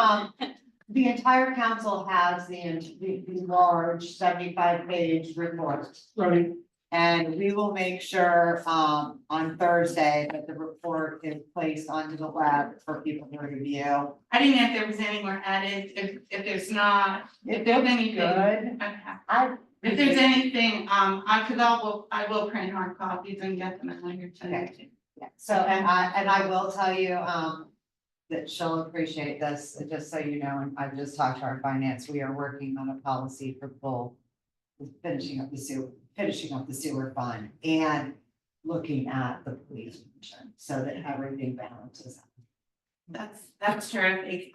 the entire council has the large 75-page report. Right, And we will make sure, on Thursday that the report is placed onto the web for people to review. I didn't know if there was any more added, if there's not, if there's anything. Good. Okay. If there's anything, I will print hard copies and get them at later today. Yeah, so, and I will tell you, that she'll appreciate this, just so you know, and I just talked to our finance, we are working on a policy for full. Finishing up the sewer fund and looking at the police pension, so that everything balances out. That's terrific.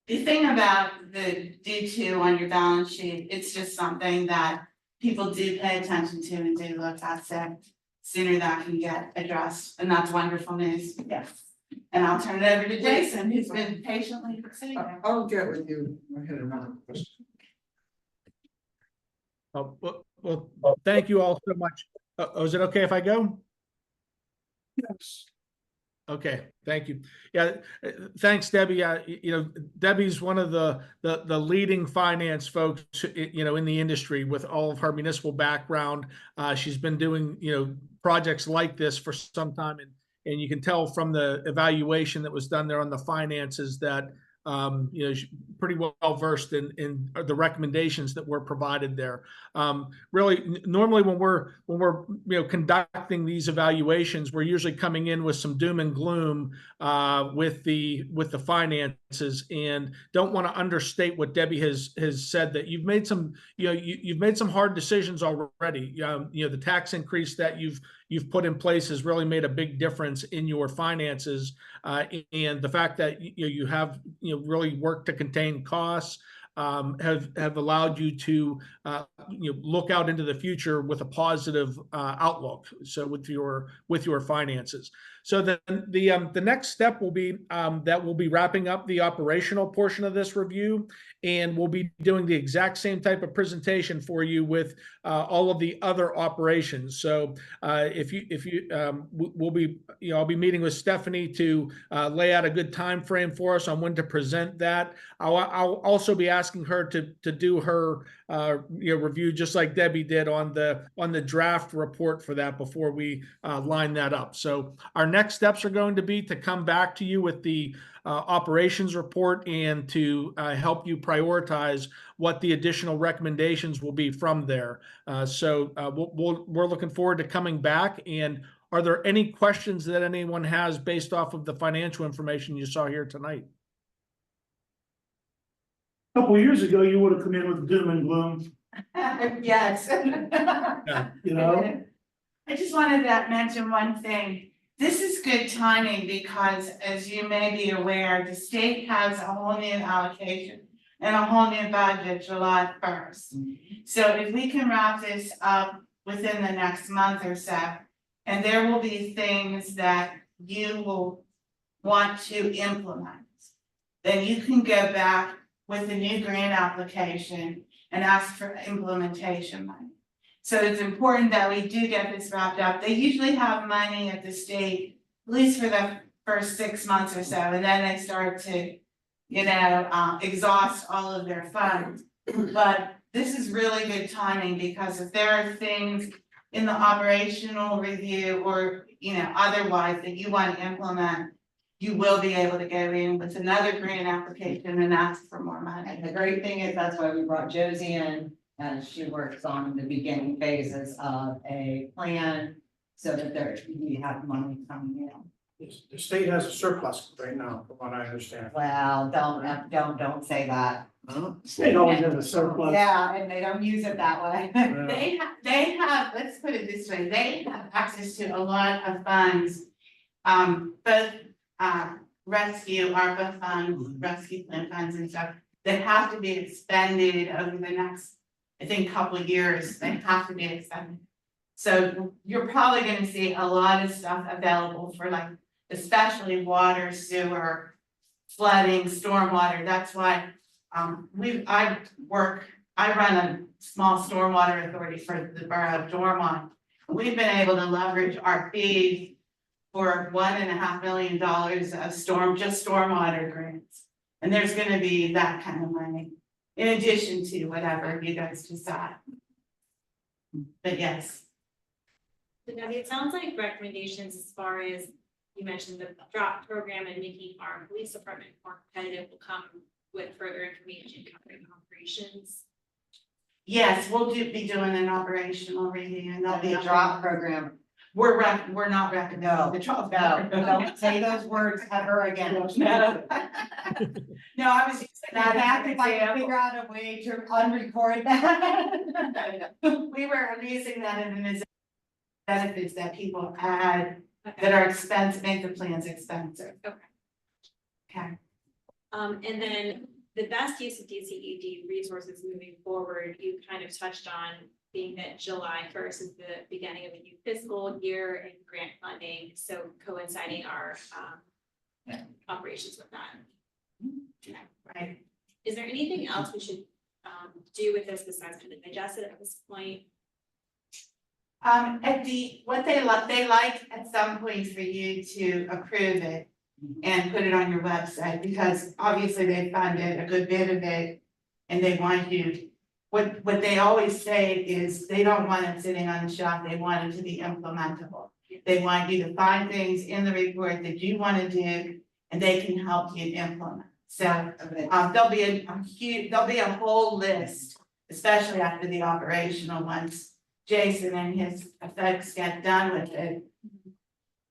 The thing about the due to on your balance sheet, it's just something that people do pay attention to and do look at, so sooner that can get addressed, and that's wonderful news. Yes. And I'll turn it over to Jason, who's been patiently sitting. I'll get with you. I had another question. Oh, well, thank you all so much. Is it okay if I go? Yes. Okay, thank you. Yeah, thanks, Debbie. Debbie's one of the leading finance folks, in the industry with all of her municipal background. She's been doing, projects like this for some time, and you can tell from the evaluation that was done there on the finances that she's pretty well versed in the recommendations that were provided there. Really, normally when we're conducting these evaluations, we're usually coming in with some doom and gloom with the finances, and don't want to understate what Debbie has said, that you've made some you've made some hard decisions already. The tax increase that you've put in place has really made a big difference in your finances, and the fact that you have really worked to contain costs have allowed you to look out into the future with a positive outlook. So with your finances. So then the next step will be that we'll be wrapping up the operational portion of this review, and we'll be doing the exact same type of presentation for you with all of the other operations. So we'll be I'll be meeting with Stephanie to lay out a good time frame for us on when to present that. I'll also be asking her to do her review, just like Debbie did on the draft report for that before we line that up. So our next steps are going to be to come back to you with the operations report and to help you prioritize what the additional recommendations will be from there. We're looking forward to coming back. And are there any questions that anyone has based off of the financial information you saw here tonight? a couple of years ago, you would have come in with doom and gloom, Yes. you know? I just wanted to mention one thing. This is good timing because, as you may be aware, the state has a whole new allocation and a whole new budget July 1st. So if we can wrap this up within the next month or so, and there will be things that you will want to implement, then you can go back with a new grant application and ask for implementation money. So it's important that we do get this wrapped up. They usually have money at the state, at least for the first 6 months or so, and then they start to, exhaust all of their funds. But this is really good timing, because if there are things in the operational review or, otherwise that you want to implement, you will be able to go in with another grant application and ask for more money. And the great thing is, that's why we brought Josie in, and she works on the beginning phases of a plan, so that we have money coming in. The state has a surplus right now, from what I understand. Well, don't say that. State always has a surplus. Yeah, and they don't use it that way. They have, let's put it this way, they have access to a lot of funds. Both rescue, ARPA funds, rescue plan funds and stuff. that have to be expended over the next, I think, couple of years, they have to be expended. So you're probably gonna see a lot of stuff available for like, especially water, sewer, flooding, stormwater. That's why I run a small stormwater authority for the borough of Dormont. We've been able to leverage our fees for $1.5 million of stormwater grants. And there's gonna be that kind of money, in addition to whatever you guys decide. But yes, So Debbie, it sounds like recommendations as far as you mentioned the drop program and making our police department more competitive will come with further information covering operations. yes, we'll be doing an operational review and there'll be The a drop program, We're not recommending the drop. no, don't say those words ever again. No. No, I was using In that fact, as if an I can example. figure out a way to unrecord that. We were using that in an benefits that people add that are expensive, make the plans expensive. Okay. Okay. And then the best use of DCED resources moving forward, you kind of touched on being that July 1st is the beginning of a new fiscal year and grant funding, so coinciding our operations with that. Okay. Right. Is there anything else we should do with this besides kind of digest it at this point? What they like at some point for you to approve it and put it on your website, because obviously they funded a good bit of it. And they want you, what they always say is they don't want it sitting on the shelf, they want it to be implementable. They want you to find things in the report that you want to do, and they can help you implement. So there'll be a whole list, especially after the operational ones. Jason and his folks get done with it.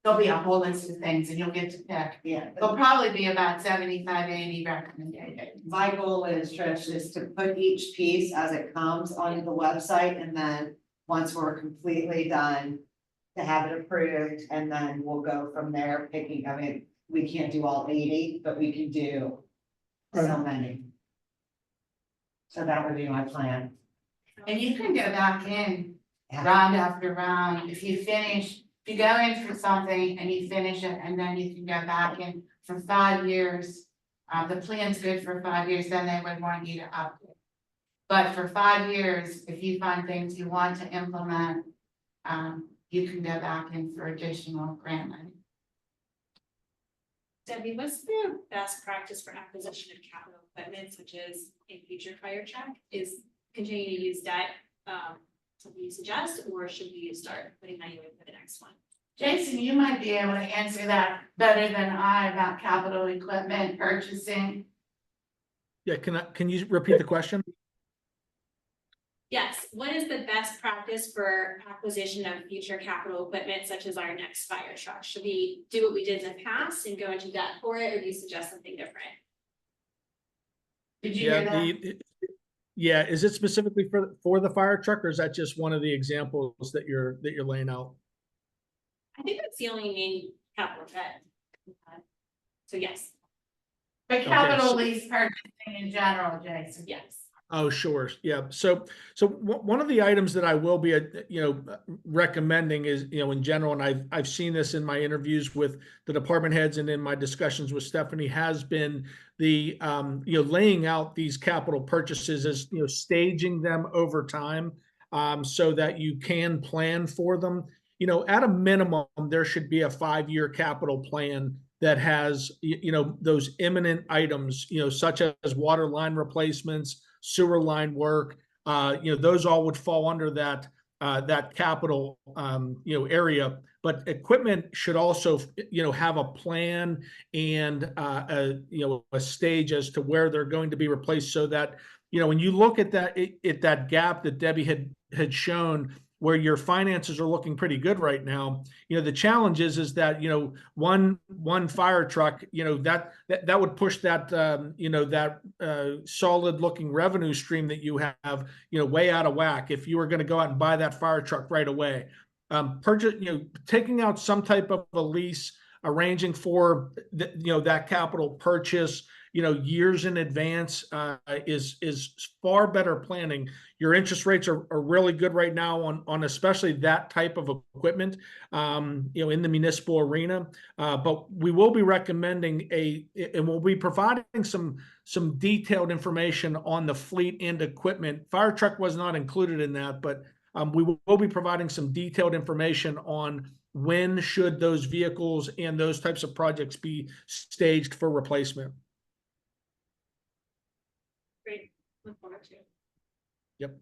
There'll be a whole list of things and you'll get to pick. Yeah, There'll probably be about 75, 80 recommendations. my goal is, Trish, is to put each piece as it comes onto the website, and then once we're completely done, to have it approved, and then we'll go from there picking, I mean, we can't do all 80, but we can do so many. So that would be my plan. And you can go back in Yeah. round after round. If you go in for something and you finish it, and then you can go back in for 5 years. The plan's good for 5 years, then they would want you to update. But for 5 years, if you find things you want to implement, you can go back in for additional grant money. Debbie, what's the best practice for acquisition of capital equipment such as a future fire truck? Is continuing to use debt something you suggest, or should we start putting money away for the next one? Jason, you might be able to answer that better than I about capital equipment purchasing. Yeah, can you repeat the question? Yes, what is the best practice for acquisition of future capital equipment such as our next fire truck? Should we do what we did in the past and go into debt for it, or do you suggest something different? Did you hear that? Yeah, is it specifically for the fire truck, or is that just one of the examples that you're laying out? I think that's the only main capital debt. So yes, But capital so- lease purchasing in general, Jason. yes. Oh, sure. Yeah. So one of the items that I will be, recommending is, in general, and I've seen this in my interviews with the department heads and in my discussions with Stephanie, has been the, laying out these capital purchases as, staging them over time, so that you can plan for them. At a minimum, there should be a 5-year capital plan that has, those imminent items, such as water line replacements, sewer line work, those all would fall under that capital, area. But equipment should also, have a plan and, a stage as to where they're going to be replaced, so that, when you look at that gap that Debbie had shown, where your finances are looking pretty good right now, the challenge is that, one fire truck, that would push that, that solid looking revenue stream that you have, way out of whack if you were going to go out and buy that fire truck right away. Taking out some type of a lease, arranging for that capital purchase, years in advance, is far better planning. Your interest rates are really good right now on especially that type of equipment, in the municipal arena. But we will be recommending and we'll be providing some detailed information on the fleet and equipment. Fire truck was not included in that, but we will be providing some detailed information on when should those vehicles and those types of projects be staged for replacement. Great, look forward to it. Yep.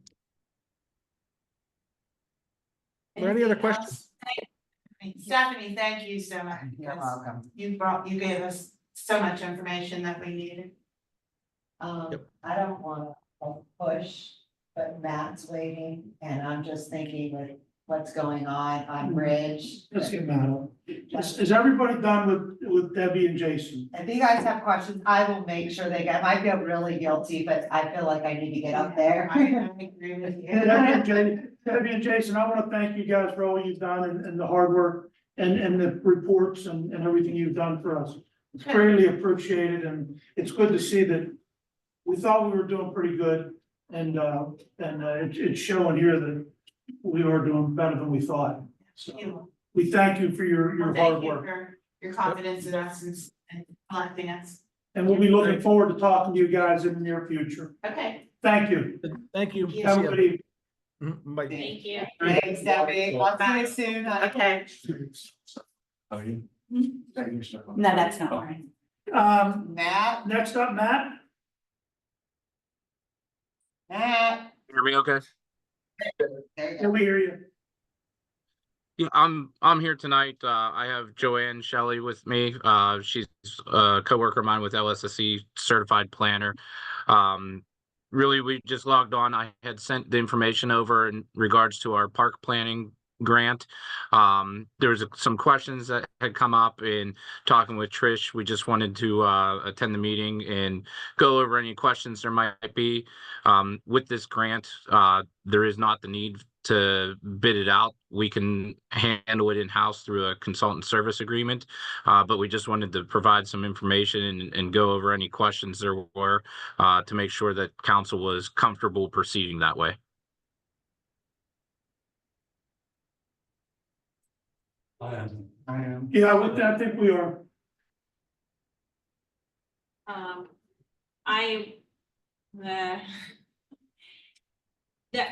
Are there any other Anything questions? else? Stephanie, thank you so much. You're welcome. You gave us so much information that we needed. I don't wanna push, but Matt's waiting, and I'm just thinking with what's going on Bridge. Let's get Matt on. Is everybody done with Debbie and Jason? If you guys have questions, I will make sure they get, I feel really guilty, but I feel like I need to get up there. I agree with you. Debbie and Jason, I want to thank you guys for all you've done and the hard work and the reports and everything you've done for us. It's greatly appreciated, and it's good to see that we thought we were doing pretty good, and it's showing here that we are doing better than we thought. So we thank you for your Well, hard thank you work. for your confidence in us and electing us. And we'll be looking forward to talking to you guys in the near future. Okay. Thank you. Thank you. Have a good evening. Bye. Thank you. Thanks, Debbie. I'll see you soon. Okay. No, that's not right. Matt, Next up, Matt. Hear me okay? There you Can we hear you? Yeah, I'm here tonight. I have Joanne Shelley with me. She's a coworker of mine with LSSE certified planner. Really, we just logged on. I had sent the information over in regards to our park planning grant. There was some questions that had come up in talking with Trish. We just wanted to attend the meeting and go over any questions there might be. With this grant, there is not the need to bid it out. We can handle it in-house through a consultant service agreement, but we just wanted to provide some information and go over any questions there were to make sure that council was comfortable proceeding that way. I am. Yeah, I think we are.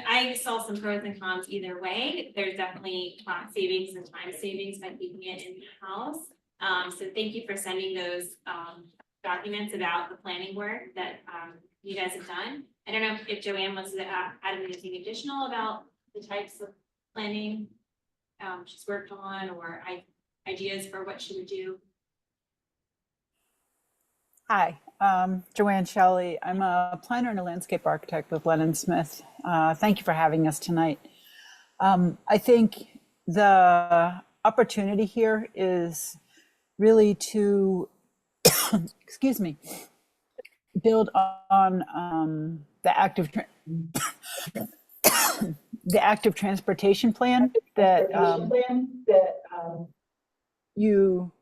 I saw some pros and cons either way. There's definitely cost savings and time savings by keeping it in-house. So thank you for sending those documents about the planning work that you guys have done. I don't know if Joanne wants to add anything additional about the types of planning she's worked on, or ideas for what she would do. Hi, Joanne Shelley. I'm a planner and a landscape architect with Lennon Smith. Thank you for having us tonight. I think the opportunity here is really to, excuse me, build on the active transportation plan that you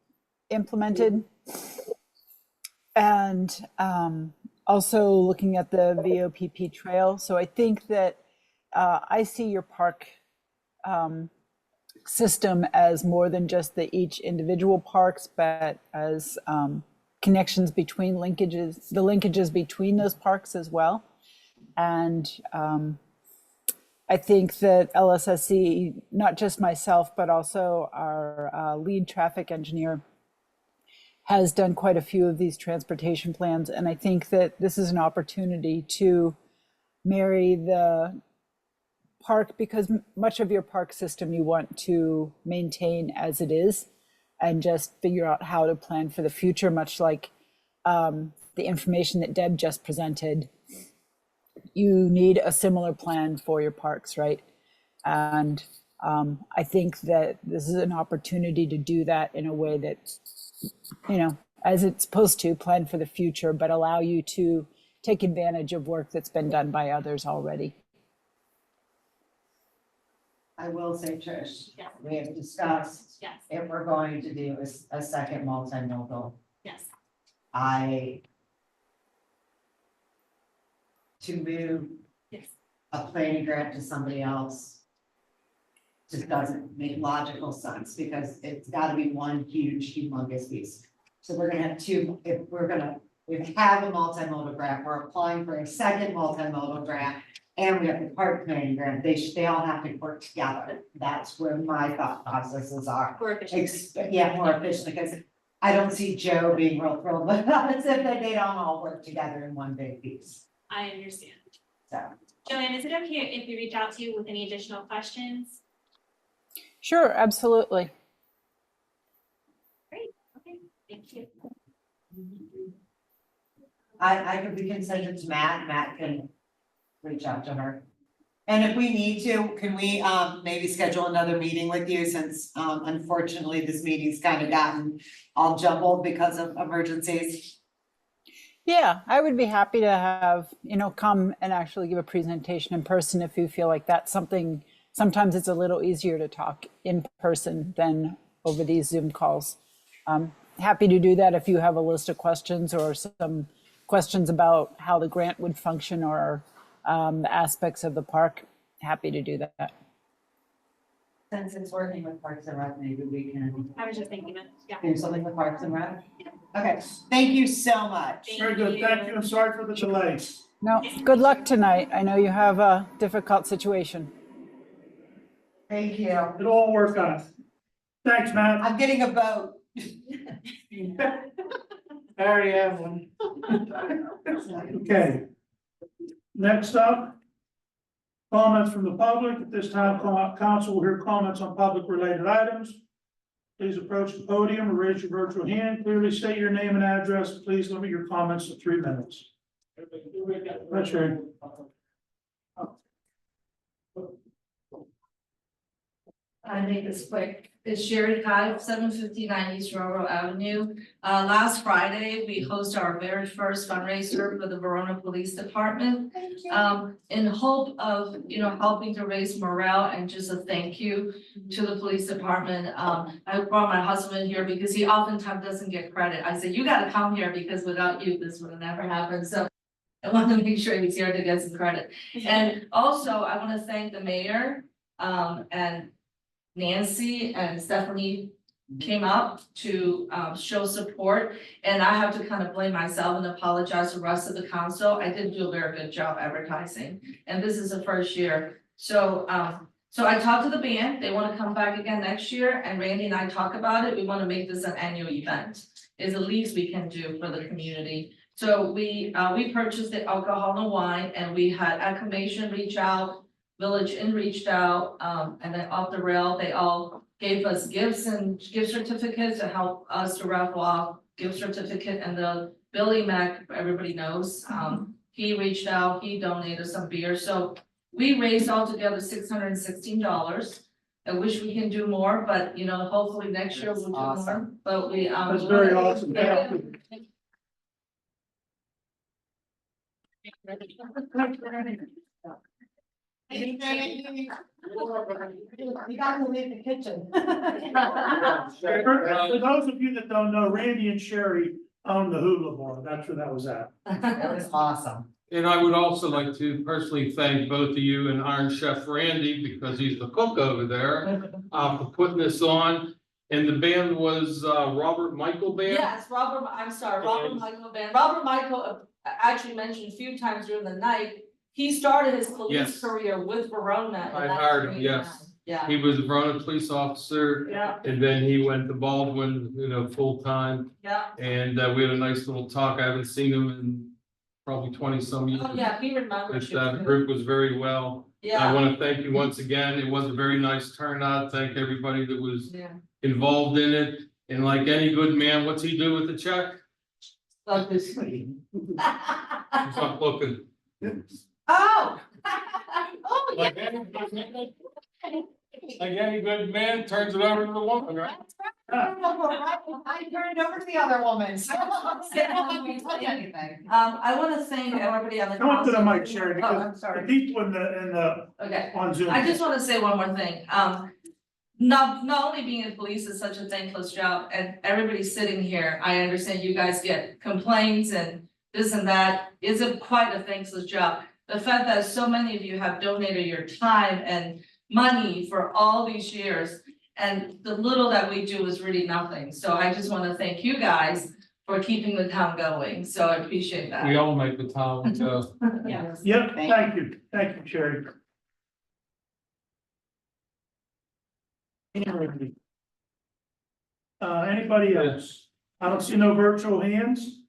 implemented, and also looking at the VOPP trail. So I think that I see your park system as more than just each individual parks, but as connections between the linkages between those parks as well. And I think that LSSE, not just myself, but also our lead traffic engineer, has done quite a few of these transportation plans. And I think that this is an opportunity to marry the park, because much of your park system you want to maintain as it is and just figure out how to plan for the future, much like the information that Deb just presented. You need a similar plan for your parks, right? And I think that this is an opportunity to do that in a way that, as it's supposed to, plan for the future, but allow you to take advantage of work that's been done by others already. I will say, Trish, Yeah. we have discussed Yes, if we're going to do a second multimodal. yes. I to move Yes. a planning grant to somebody else just doesn't make logical sense, because it's gotta be one huge humongous piece. So we're gonna have two, if we're gonna, we have a multimodal grant, we're applying for a second multimodal grant, and we have the park planning grant, they all have to work together. That's where my thought processes are. For efficiency. Yeah, more efficient, because I don't see Joe being real thrilled with us if they don't all work together in one big piece, I understand. so. Joanne, is it okay if we reach out to you with any additional questions? Sure, absolutely. Great, okay, thank you. We can send it to Matt can reach out to her. And if we need to, can we, maybe schedule another meeting with you, since, unfortunately, this meeting's kind of gotten all jumbled because of emergencies? Yeah, I would be happy to have, come and actually give a presentation in person if you feel like that's something. Sometimes it's a little easier to talk in person than over these Zoom calls. Happy to do that if you have a list of questions or some questions about how the grant would function or the aspects of the park. Happy to do that. Since it's working with Parks and Rec, maybe we can I was just thinking that, yeah. do something with Parks and Rec? Okay, thank you so much. Very good, thank you, and sorry for the delays. No, good luck tonight. I know you have a difficult situation. Thank you. It'll all work out. Thanks, Matt. I'm getting a vote. I already have one. Okay. Next up, comments from the public. At this time, council will hear comments on public related items. Please approach the podium or raise your virtual hand. Clearly state your name and address. Please limit your comments to 3 minutes. That's right. I make this quick. It's Sherry Kyle, 759 East Railroad Avenue. Last Friday, we hosted our very first fundraiser for the Verona Police Department. In hope of, helping to raise morale and just a thank you to the police department. I brought my husband here because he oftentimes doesn't get credit. I said, you gotta come here because without you, this would have never happened. So I want to make sure he's here to get some credit. And also, I want to thank the mayor, and Nancy and Stephanie came up to show support, and I have to kind of blame myself and apologize to the rest of the council. I didn't do a very good job advertising, and this is the first year. So I talked to the band, they want to come back again next year, and Randy and I talk about it. We want to make this an annual event. Is the least we can do for the community. So we purchased the alcohol and wine, and we had Acclamation reach out. Village Inn reached out, and then Off the Rail, they all gave us gifts and gift certificates to help us to raffle off gift certificate, and the Billy Mack, everybody knows, he reached out, he donated some beer, so we raised altogether $616. I wish we can do more, but hopefully next year we'll do more, but we. That's very awesome. Yeah. You gotta leave the kitchen. For those of you that don't know, Randy and Sherry own the Hula Bar. That's where that was at. That was awesome. And I would also like to personally thank both of you and Iron Chef Randy, because he's the cook over there, for putting this on. And the band was Robert Michael Band? Yes, Robert Michael Band. Robert Michael actually mentioned a few times during the night, he started his police Yes. career with Verona. I hired him, yes. Yeah. He was a Verona police officer, Yeah, and then he went to Baldwin, full time. yeah. And we had a nice little talk. I haven't seen him in probably 20 some years. Oh, yeah, he remembers. But that group was very well. I Yeah, want to thank you once again. It was a very nice turnout. Thank everybody that was yeah. involved in it. And like any good man, what's he do with the check? Love this screen. He's not looking. Oh. Oh, Like yeah. any good man, turns it over to the woman, right? I turned over to the other woman, so I don't tell you anything. I want to thank everybody on the. Come up to the council. mic, Sherry, Oh, I'm because the sorry. people in the, Okay. on Zoom. I just want to say one more thing. Not only being in police is such a thankless job, and everybody sitting here, I understand you guys get complaints and this and that. It's quite a thankless job. the fact that so many of you have donated your time and money for all these years. And the little that we do is really nothing. So I just want to thank you guys for keeping the town going. So I appreciate that. We all make the town go. Yes. Yep, thank you, Sherry. Anybody else? I don't see no virtual hands.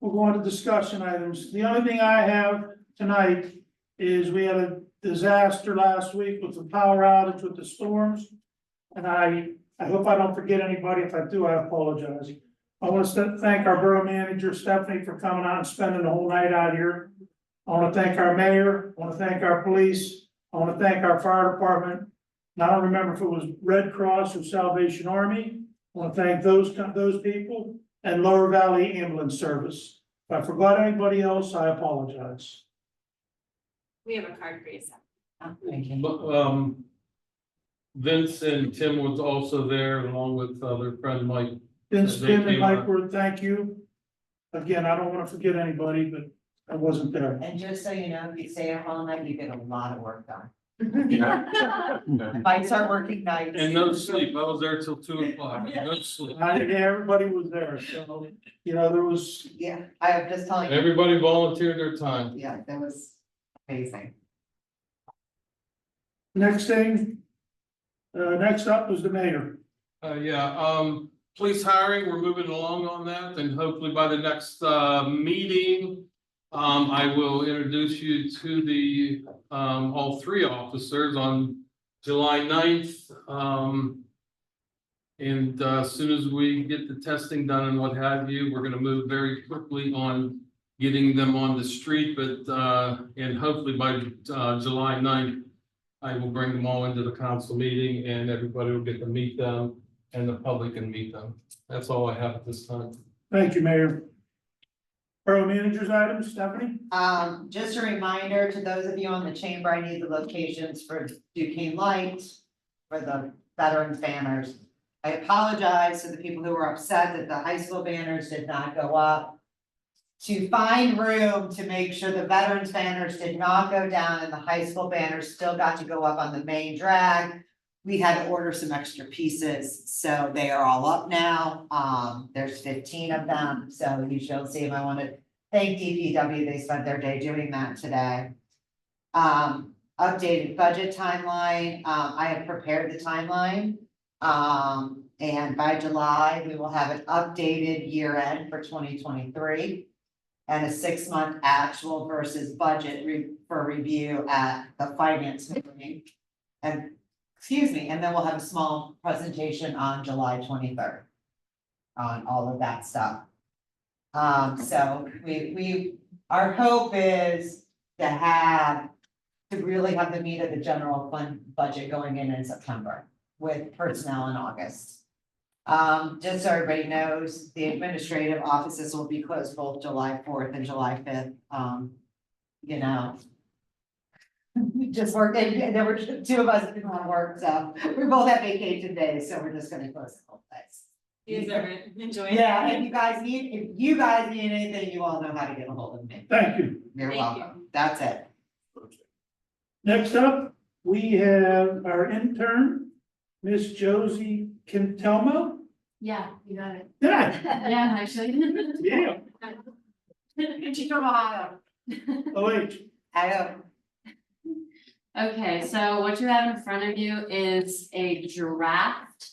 We'll go on to discussion items. The only thing I have tonight is we had a disaster last week with the power outage with the storms. And I hope I don't forget anybody. If I do, I apologize. I want to thank our borough manager, Stephanie, for coming out and spending the whole night out here. I want to thank our mayor. I want to thank our police. I want to thank our fire department. And I don't remember if it was Red Cross or Salvation Army. I want to thank those people and Lower Valley Ambulance Service. If I forgot anybody else, I apologize. We have a card for you, Seth. Thank you. But, Vince and Tim was also there along with their friend Mike. Vince, They Tim, and came Mike out. were, thank you. Again, I don't want to forget anybody, but I wasn't there. And just so you know, if you stay up all night, you get a lot of work done. Might start working nights. And no sleep. I was there till 2 o'clock. No sleep. Everybody was there, so, there was, Yeah, I am just telling you, Everybody volunteered their time. yeah, that was amazing. next thing. Next up was the mayor. Police hiring, we're moving along on that, and hopefully by the next meeting. I will introduce you to the all three officers on July 9th. And as soon as we get the testing done and what have you, we're gonna move very quickly on getting them on the street, but and hopefully by July 9th. I will bring them all into the council meeting and everybody will get to meet them and the public can meet them. That's all I have at this time. Thank you, Mayor. Borough managers items, Stephanie? Just a reminder to those of you on the chamber, I need the locations for Duquesne Light, for the veterans banners. I apologize to the people who were upset that the high school banners did not go up. To find room to make sure the veterans banners did not go down and the high school banners still got to go up on the main drag. We had to order some extra pieces, so they are all up now. There's 15 of them, so you shall see them. I want to thank DPW, they spent their day doing that today. Updated budget timeline, I have prepared the timeline. And by July, we will have an updated year end for 2023. And a 6-month actual versus budget for review at the finance meeting. And, and then we'll have a small presentation on July 23rd. On all of that stuff. So our hope is to really have the meat of the general fund budget going in September with personnel in August. Just so everybody knows, the administrative offices will be closed both July 4th and July 5th. We just worked, and there were 2 of us who didn't want to work, so we both have vacation days, so we're just gonna close the whole place. You deserve it. Enjoy it. Yeah, if you guys need anything, you all know how to get a hold of me. Thank you. You're Thank you. welcome. That's it. Next up, we have our intern, Miss Josie Quintelmo. Yeah, you got it. Yeah, Yeah, actually. yeah. She's from Ohio. Oh, wait, I know. Okay, so what you have in front of you is a draft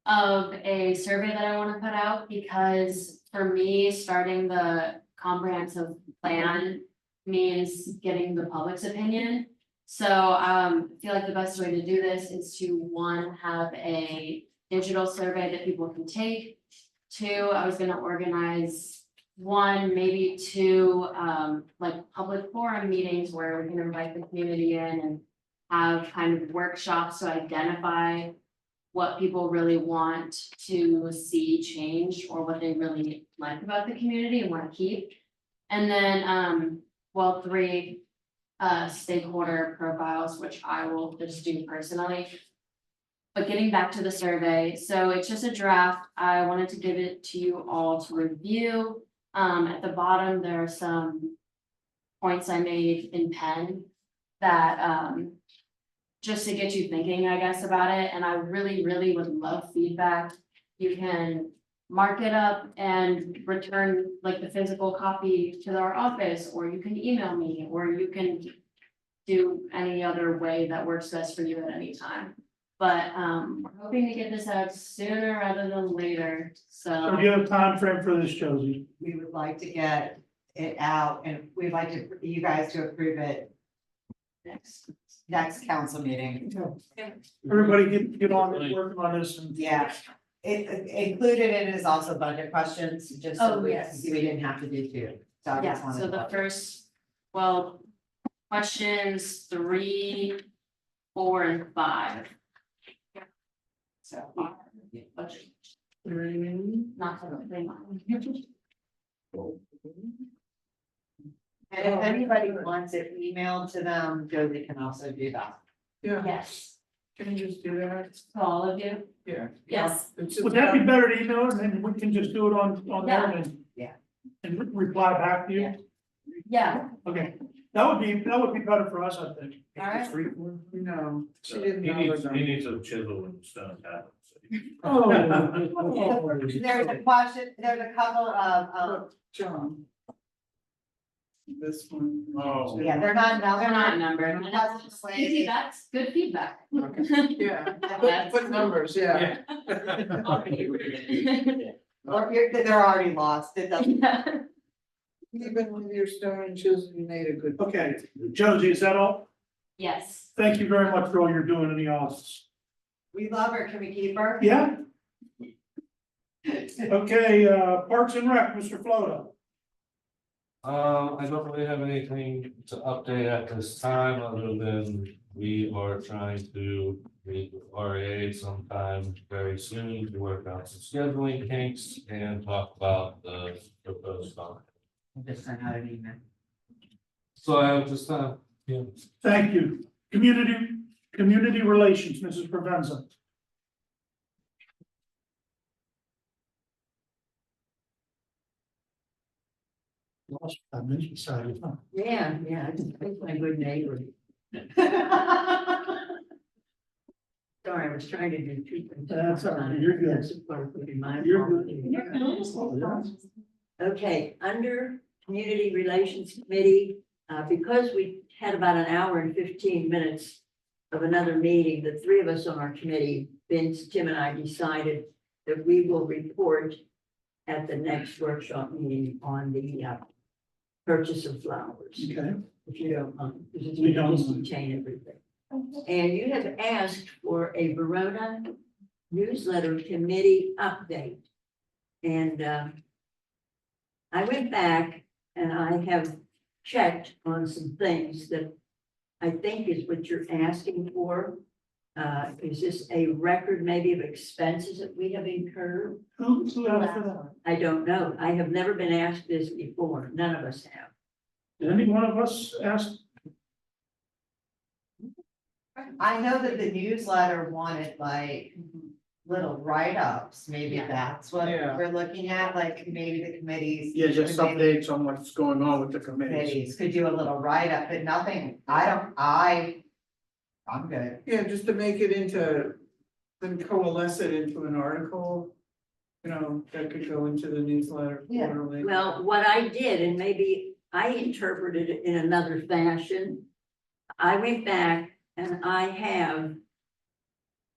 of a survey that I want to put out, because for me, starting the comprehensive plan means getting the public's opinion. So I feel like the best way to do this is to, one, have a digital survey that people can take. 2, I was gonna organize 1, maybe 2, like public forum meetings where we can invite the community in and have kind of workshops to identify what people really want to see change or what they really like about the community and want to keep. And then, 3, stakeholder profiles, which I will just do personally. But getting back to the survey, so it's just a draft. I wanted to give it to you all to review. At the bottom, there are some points I made in pen that, just to get you thinking, I guess, about it, and I really, really would love feedback. You can mark it up and return like the physical copy to our office, or you can email me, or you can do any other way that works best for you at any time. But, we're hoping to get this out sooner rather than later, So do you have a time frame for this, Josie? We would like to get it out and we'd like you guys to approve it next council meeting. Everybody get on it, working on this and. Yeah, it included in it is also budget questions, just so Oh, we yes. didn't have to do two. So I just Yeah, wanted so to the let- first, well, questions 3, 4, and 5. So. Not totally mine. And if anybody wants it emailed to them, Josie can also do that. Yeah, Yes, can you just do that? to all of you, Yeah. yes. It's just Would that be better to email it, and then we can just do it on there Yeah. and? Yeah. And reply back to you? Yeah, Okay, that would be better for us, I think. all right. No, she didn't He know. needs, about he it. needs a chisel and stone tablet. Oh. There's a question, there's a couple of, John. This one. Oh. yeah, they're not They're not numbered. numbered. Easy, that's good feedback. Yeah, put numbers, yeah. Or they're already lost, it doesn't. Even with your stone and chisel, you made a good. Okay, Josie, is that all? Yes, Thank you very much for all you're doing in the office. We love her, can we keep her? Yeah? Okay, Parks and Rec, Mr. Floto. I don't really have anything to update at this time, other than we are trying to meet with RAA sometime very soon to work out some scheduling kinks and talk about the proposed contract. Just sent out an email. So I have just, yeah. Thank you. Community Relations, Mrs. Provenza. Lost 5 minutes beside you, huh? Yeah, it's my good neighbor. Sorry, I was trying to do two things. That's all right, you're good. That's partly my You're fault. good. Okay, under Community Relations Committee, because we had about an hour and 15 minutes of another meeting, the three of us on our committee, Vince, Tim, and I decided that we will report at the next workshop meeting on the purchase of flowers, Okay, if you don't mind, because it's We don't going to mind. contain everything. And you have asked for a Verona newsletter committee update. And I went back and I have checked on some things that I think is what you're asking for. Is this a record maybe of expenses that we have incurred? who asked for that? I don't know. I have never been asked this before. None of us have. Did any one of us ask? I know that the newsletter wanted like little write-ups, maybe Yeah. that's what Yeah. we're looking at, like maybe the committees. Yeah, just maybe updates on what's going on with the committees. Committees could do a little write-up, but nothing, I'm good. Yeah, just to make it into, then coalesce it into an article. You know, that could go into the newsletter Yeah. quarterly. Well, what I did, and maybe I interpreted it in another fashion. I went back and I have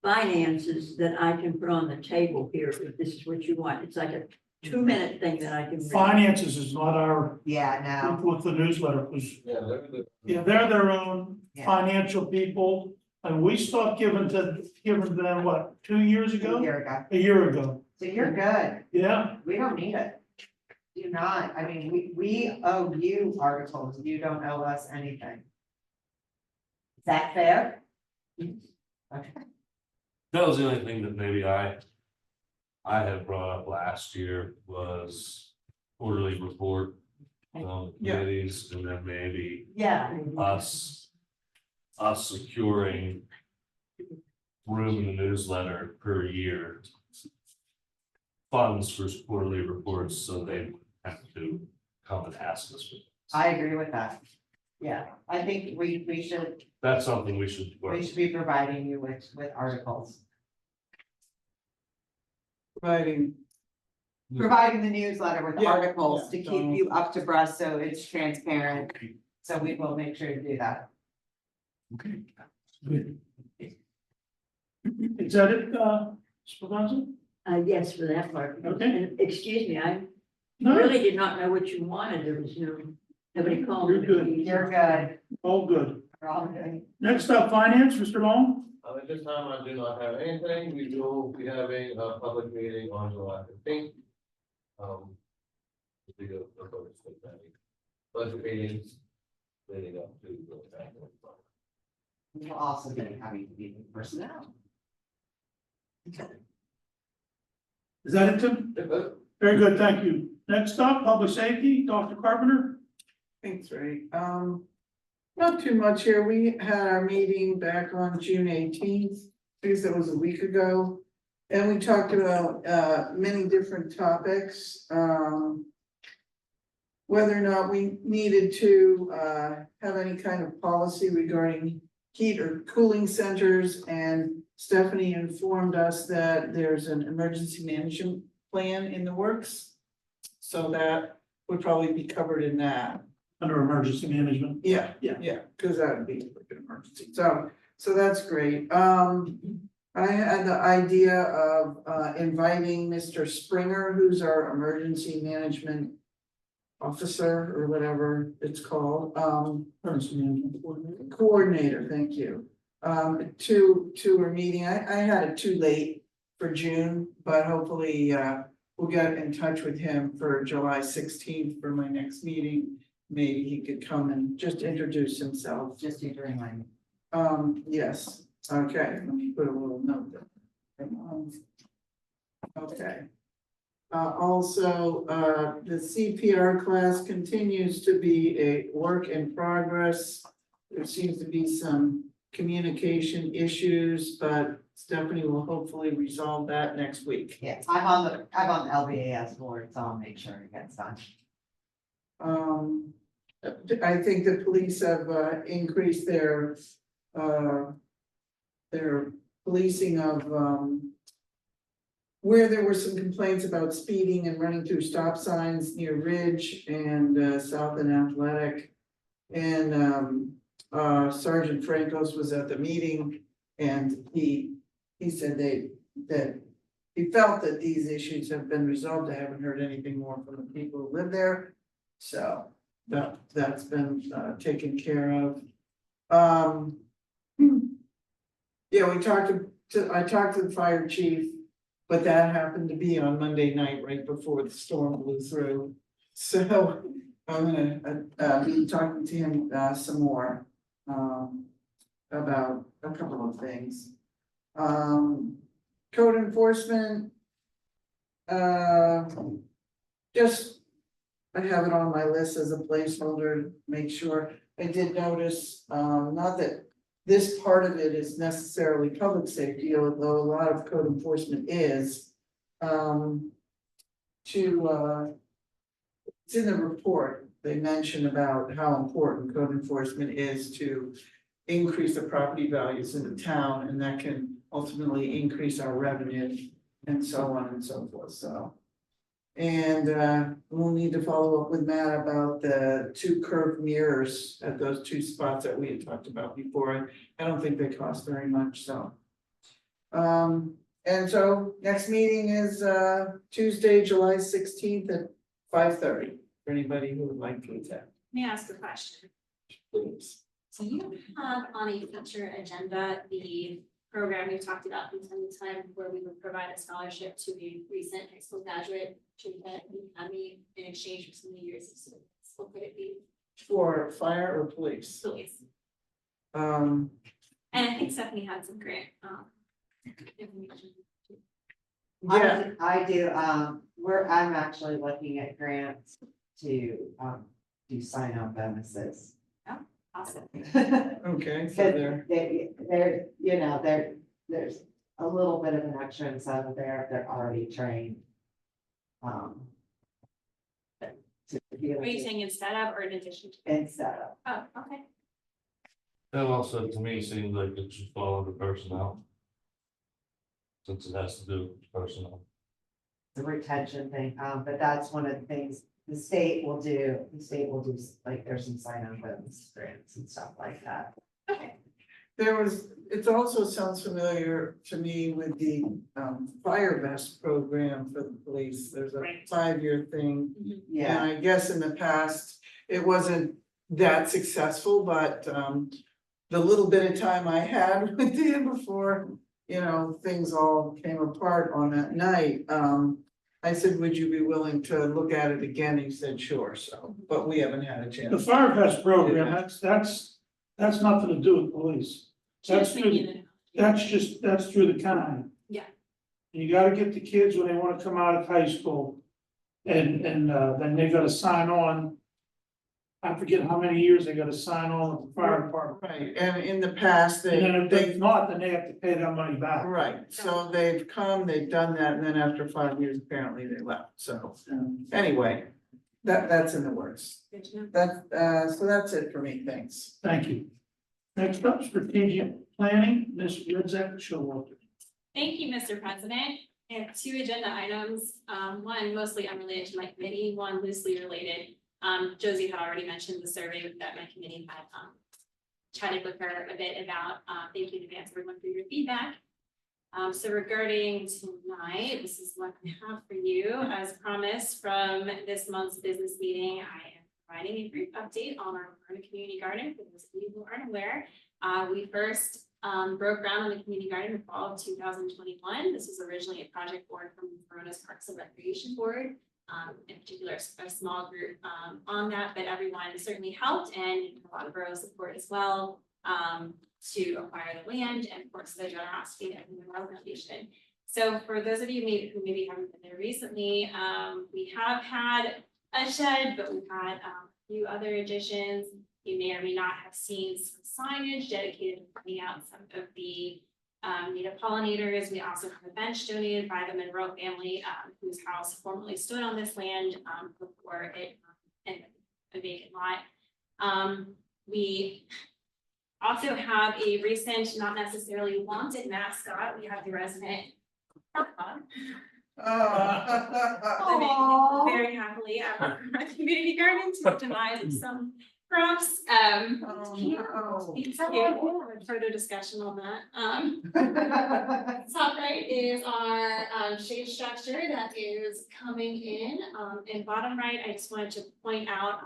finances that I can put on the table here, if this is what you want. It's like a 2-minute thing that I can read. Finances is not our, Yeah, with the newsletter, because, Yeah, they're yeah, they're their own Yeah. financial people. And we stopped giving them, what, 2 years no, ago? here we go. A year ago, So you're good. yeah. We don't need it. Do not, I mean, we owe you articles, you don't owe us anything. Is that fair? Okay. That was the only thing that maybe I had brought up last year was quarterly report. Yeah. Committees, and then maybe Yeah. us securing room in the newsletter per year. Funds for quarterly reports, so they have to come and ask us. I agree with that. Yeah, I think we should, That's something we should work. we should be providing you with articles. Providing, Providing the newsletter with Yeah, articles to yeah, keep you up to breath, so it's transparent. So we will make sure to do that. Is that it, Supervisor? Yes, for that part. Okay. And excuse me, I No, really did not know what you wanted. There was nobody called. You're good. You're good. all good. We're all good. Next up, finance, Mr. Long? At this time, I do not have anything. We will be having a public meeting on July 15th. We do a focus on that. Budget meetings leading up to the. We'll also be having to be personnel. Is that it, Tim? Very good, thank you. Next up, public safety, Dr. Carpenter? thanks, Ray. Not too much here. We had our meeting back on June 18th. I guess that was a week ago. And we talked about many different topics. Whether or not we needed to have any kind of policy regarding heat or cooling centers, and Stephanie informed us that there's an emergency management plan in the works. So that would probably be covered in that. Under emergency management. Yeah, Yeah. because that would be like an emergency. So that's great. I had the idea of inviting Mr. Springer, who's our emergency management officer or whatever it's called, Emergency management coordinator. coordinator, thank you. To a meeting. I had it too late for June, but hopefully we'll get in touch with him for July 16th for my next meeting. Maybe he could come and just introduce himself. Just do during my. Yes, okay, let me put a little note there. Okay. Also, the CPR class continues to be a work in progress. There seems to be some communication issues, but Stephanie will hopefully resolve that next week. Yes, I'm on the LBAS board, so I'll make sure it gets done. I think the police have increased their policing of where there were some complaints about speeding and running through stop signs near Ridge and South and Athletic. And Sergeant Francos was at the meeting, and he said that he felt that these issues have been resolved. I haven't heard anything more from the people who live there. So that's been taken care of. Yeah, I talked to the fire chief, but that happened to be on Monday night, right before the storm blew through. So I'm gonna be talking to him some more about a couple of things. Code enforcement. Just, I have it on my list as a placeholder, make sure. I did notice, not that this part of it is necessarily public safety, although a lot of code enforcement is. It's in the report, they mention about how important code enforcement is to increase the property values in the town, and that can ultimately increase our revenue and so on and so forth, so. And we'll need to follow up with Matt about the 2 curved mirrors at those 2 spots that we had talked about before. I don't think they cost very much, so. And so next meeting is Tuesday, July 16th at 5:30, for anybody who would like to attend. Let me ask a question. Please. So you have on a future agenda, the program you talked about from time to time where we would provide a scholarship to a recent high school graduate to the academy in exchange for so many years of service. What could it be? For fire or police? Police. Um, And I think Stephanie had some great information. yeah, I do, I'm actually looking at grants to, do sign on bonuses. Awesome. okay, so there, There, you know, there's a little bit of an extra incentive there if they're already trained. to be able Are you to saying instead of or in addition to? instead of. Oh, okay. That also, to me, seems like it should fall under personnel. Since it has to do with personnel. The retention thing, but that's one of the things the state will do, like, there's some sign-on bonus grants and stuff like that. There was, it also sounds familiar to me with the fire vest program for the police. There's a Right. 5-year thing. And Yeah, I guess in the past, it wasn't that successful, but the little bit of time I had with Dan before, you know, things all came apart on that night. I said, would you be willing to look at it again? He said, sure, so, but we haven't had a The chance. fire vest program, that's nothing to do with police. That's Just through, thinking that's through the county. Yeah. And you gotta get the kids when they wanna come out of high school. And then they gotta sign on. I forget how many years they gotta sign on with the fire department. Right, and in the past, And then if they, they've not, then they have to pay that money back. right, so they've come, they've done that, and then after 5 years, apparently they left, so. Anyway, that's in the works. Good to know. So that's it for me, thanks. Thank you. Next up, strategic planning, Ms. Redzak Showalter. Thank you, Mr. President. I have 2 agenda items, one mostly unrelated to my committee, one loosely related. Josie had already mentioned the survey that my committee had chatted with her a bit about. Thank you in advance, everyone, for your feedback. So regarding tonight, this is what I have for you. As promised from this month's business meeting, I am providing a brief update on our Verona Community Garden. For those of you who aren't aware, we first broke ground on the community garden in the fall of 2021. This was originally a project born from Verona's Parks and Recreation Board. In particular, a small group on that, but everyone certainly helped and a lot of borough support as well to acquire the land and of course the generosity of the Monroe Foundation. So for those of you who maybe haven't been there recently, we have had a shed, but we've had a few other additions. You may or may not have seen some signage dedicated to pointing out some of the native pollinators. We also have a bench donated by the Monroe family, whose house formerly stood on this land before it ended up a vacant lot. We also have a recent, not necessarily wanted mascot. We have the resident living very happily at our community garden to the demise of some crops. Further discussion on that. Top right is our shade structure that is coming in. And bottom right, I just wanted to point out,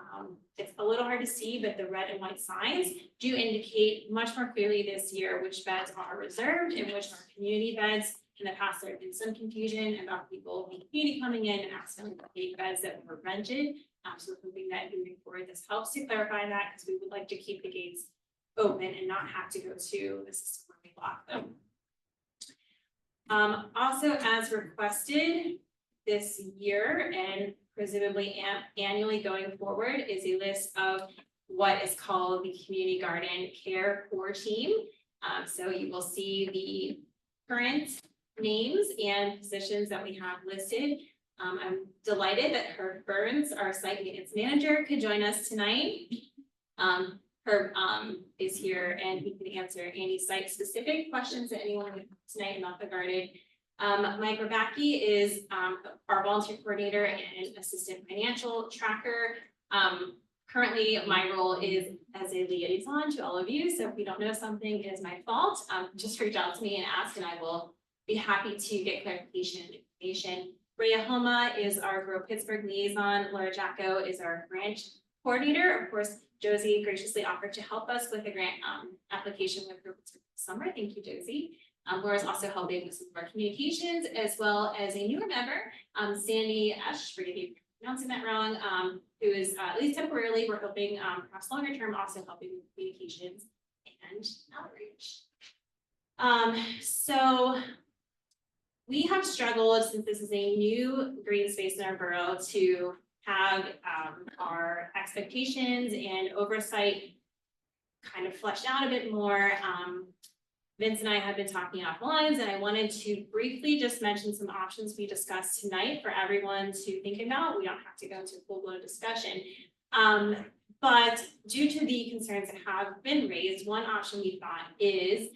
it's a little hard to see, but the red and white signs do indicate much more clearly this year which beds are reserved and which are community beds. In the past, there had been some confusion about people in the community coming in and asking to take beds that were rented. So hoping that moving forward, this helps to clarify that because we would like to keep the gates open and not have to go to the system where we lock them. Also, as requested this year and presumably annually going forward is a list of what is called the Community Garden Care Core Team. So you will see the current names and positions that we have listed. I'm delighted that Herb Burns, our site maintenance manager, could join us tonight. Herb is here and he can answer any site specific questions that anyone would tonight about the garden. Mike Rabacki is our volunteer coordinator and assistant financial tracker. Currently, my role is as a liaison to all of you. So if you don't know something, it is my fault. Just reach out to me and ask and I will be happy to get clarification and information. Rhea Homa is our Grow Pittsburgh liaison. Laura Jacko is our grant coordinator. Of course, Josie graciously offered to help us with the grant application with Grow Pittsburgh this summer. Thank you, Josie. Laura's also helping with some of our communications as well as a newer member, Sandy Ash, forgive me for pronouncing that wrong, who is at least temporarily, we're hoping perhaps longer term, also helping with communications and outreach. So we have struggled since this is a new green space in our borough to have our expectations and oversight kind of fleshed out a bit more. Vince and I have been talking offline, and I wanted to briefly just mention some options we discussed tonight for everyone to think about. We don't have to go into a full-blown discussion. But due to the concerns that have been raised, one option we thought is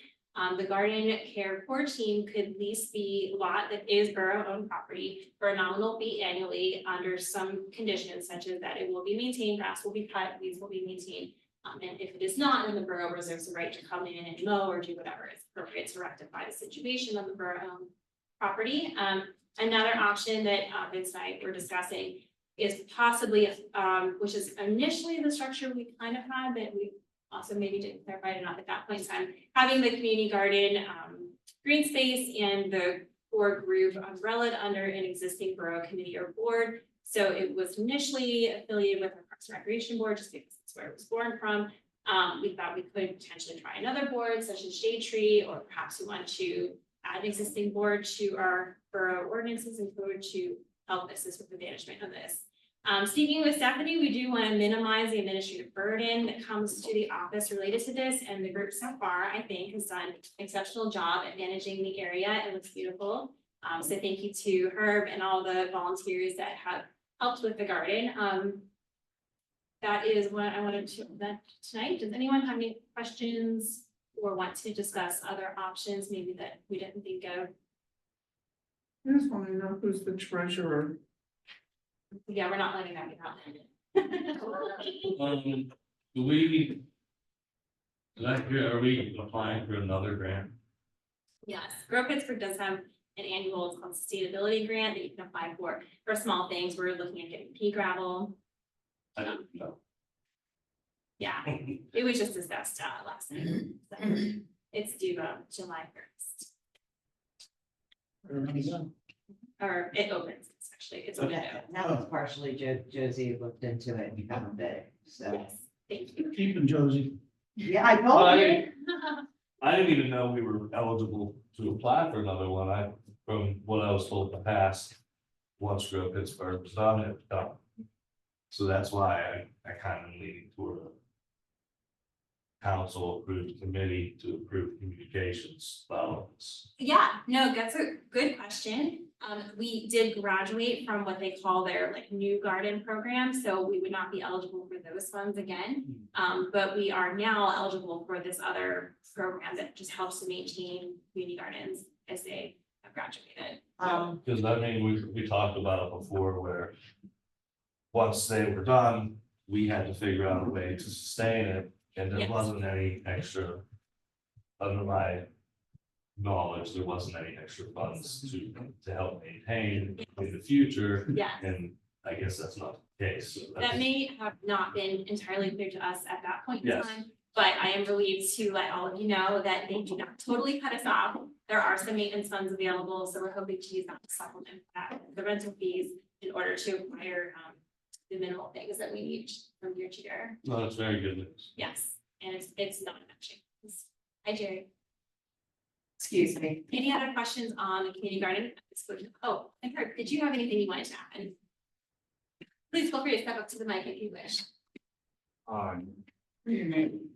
the garden care core team could lease the lot that is borough-owned property for a nominal fee annually under some conditions such as that it will be maintained, grass will be cut, weeds will be maintained. And if it is not, then the borough reserves the right to come in and mow or do whatever is appropriate to rectify the situation on the borough-owned property. Another option that Vince and I were discussing is possibly, which is initially the structure we kind of had, but we also maybe didn't clarify it enough at that point in time, having the community garden, green space and the core group umbrella under an existing borough committee or board. So it was initially affiliated with our Parks and Recreation Board, just because that's where it was born from. We thought we could potentially try another board such as Shade Tree, or perhaps we want to add an existing board to our borough ordinances and code to help assist with the management of this. Speaking with Stephanie, we do want to minimize the administrative burden that comes to the office related to this, and the group so far, I think, has done an exceptional job at managing the area and looks beautiful. So thank you to Herb and all the volunteers that have helped with the garden. That is what I wanted to present tonight. Does anyone have any questions or want to discuss other options maybe that we didn't think of? I just want to know who's the treasurer. Yeah, we're not letting that get out. Do we? Did I hear, are we applying for another grant? Yes, Grow Pittsburgh does have an annual, it's called sustainability grant that you can apply for small things. We're looking at getting pea gravel. I don't know. Yeah, it was just discussed last night. So it's due July 1st. Or it opens, actually, it's a window. That was partially Josie looked into it and found it, so. Yes, thank you. Keeping Josie. Yeah, I told you. I didn't even know we were eligible to apply for another one. From what I was told in the past, once Grow Pittsburgh was done, it was done. So that's why I kind of leaning toward a council approved committee to approve communications balance. Yeah, no, that's a good question. We did graduate from what they call their like new garden program, so we would not be eligible for those funds again. But we are now eligible for this other program that just helps to maintain community gardens as they have graduated. Because I mean, we talked about it before where once they were done, we had to figure out a way to sustain it, and there Yes. wasn't any extra. Under my knowledge, there wasn't any extra funds to help maintain in the future. Yes. And I guess that's not the case. So That that's- may have not been entirely clear to us at that point in Yes. time, but I am relieved to let all of you know that they do not totally cut us off. There are some maintenance funds available, so we're hoping to use that to supplement that, the rental fees in order to acquire the minimal things that we need from year to year. No, that's very good news. Yes, and it's not matching. Hi, Jerry. Excuse me. Any other questions on the community garden? Oh, and Herb, did you have anything you wanted to add? Please feel free to step up to the mic if you wish.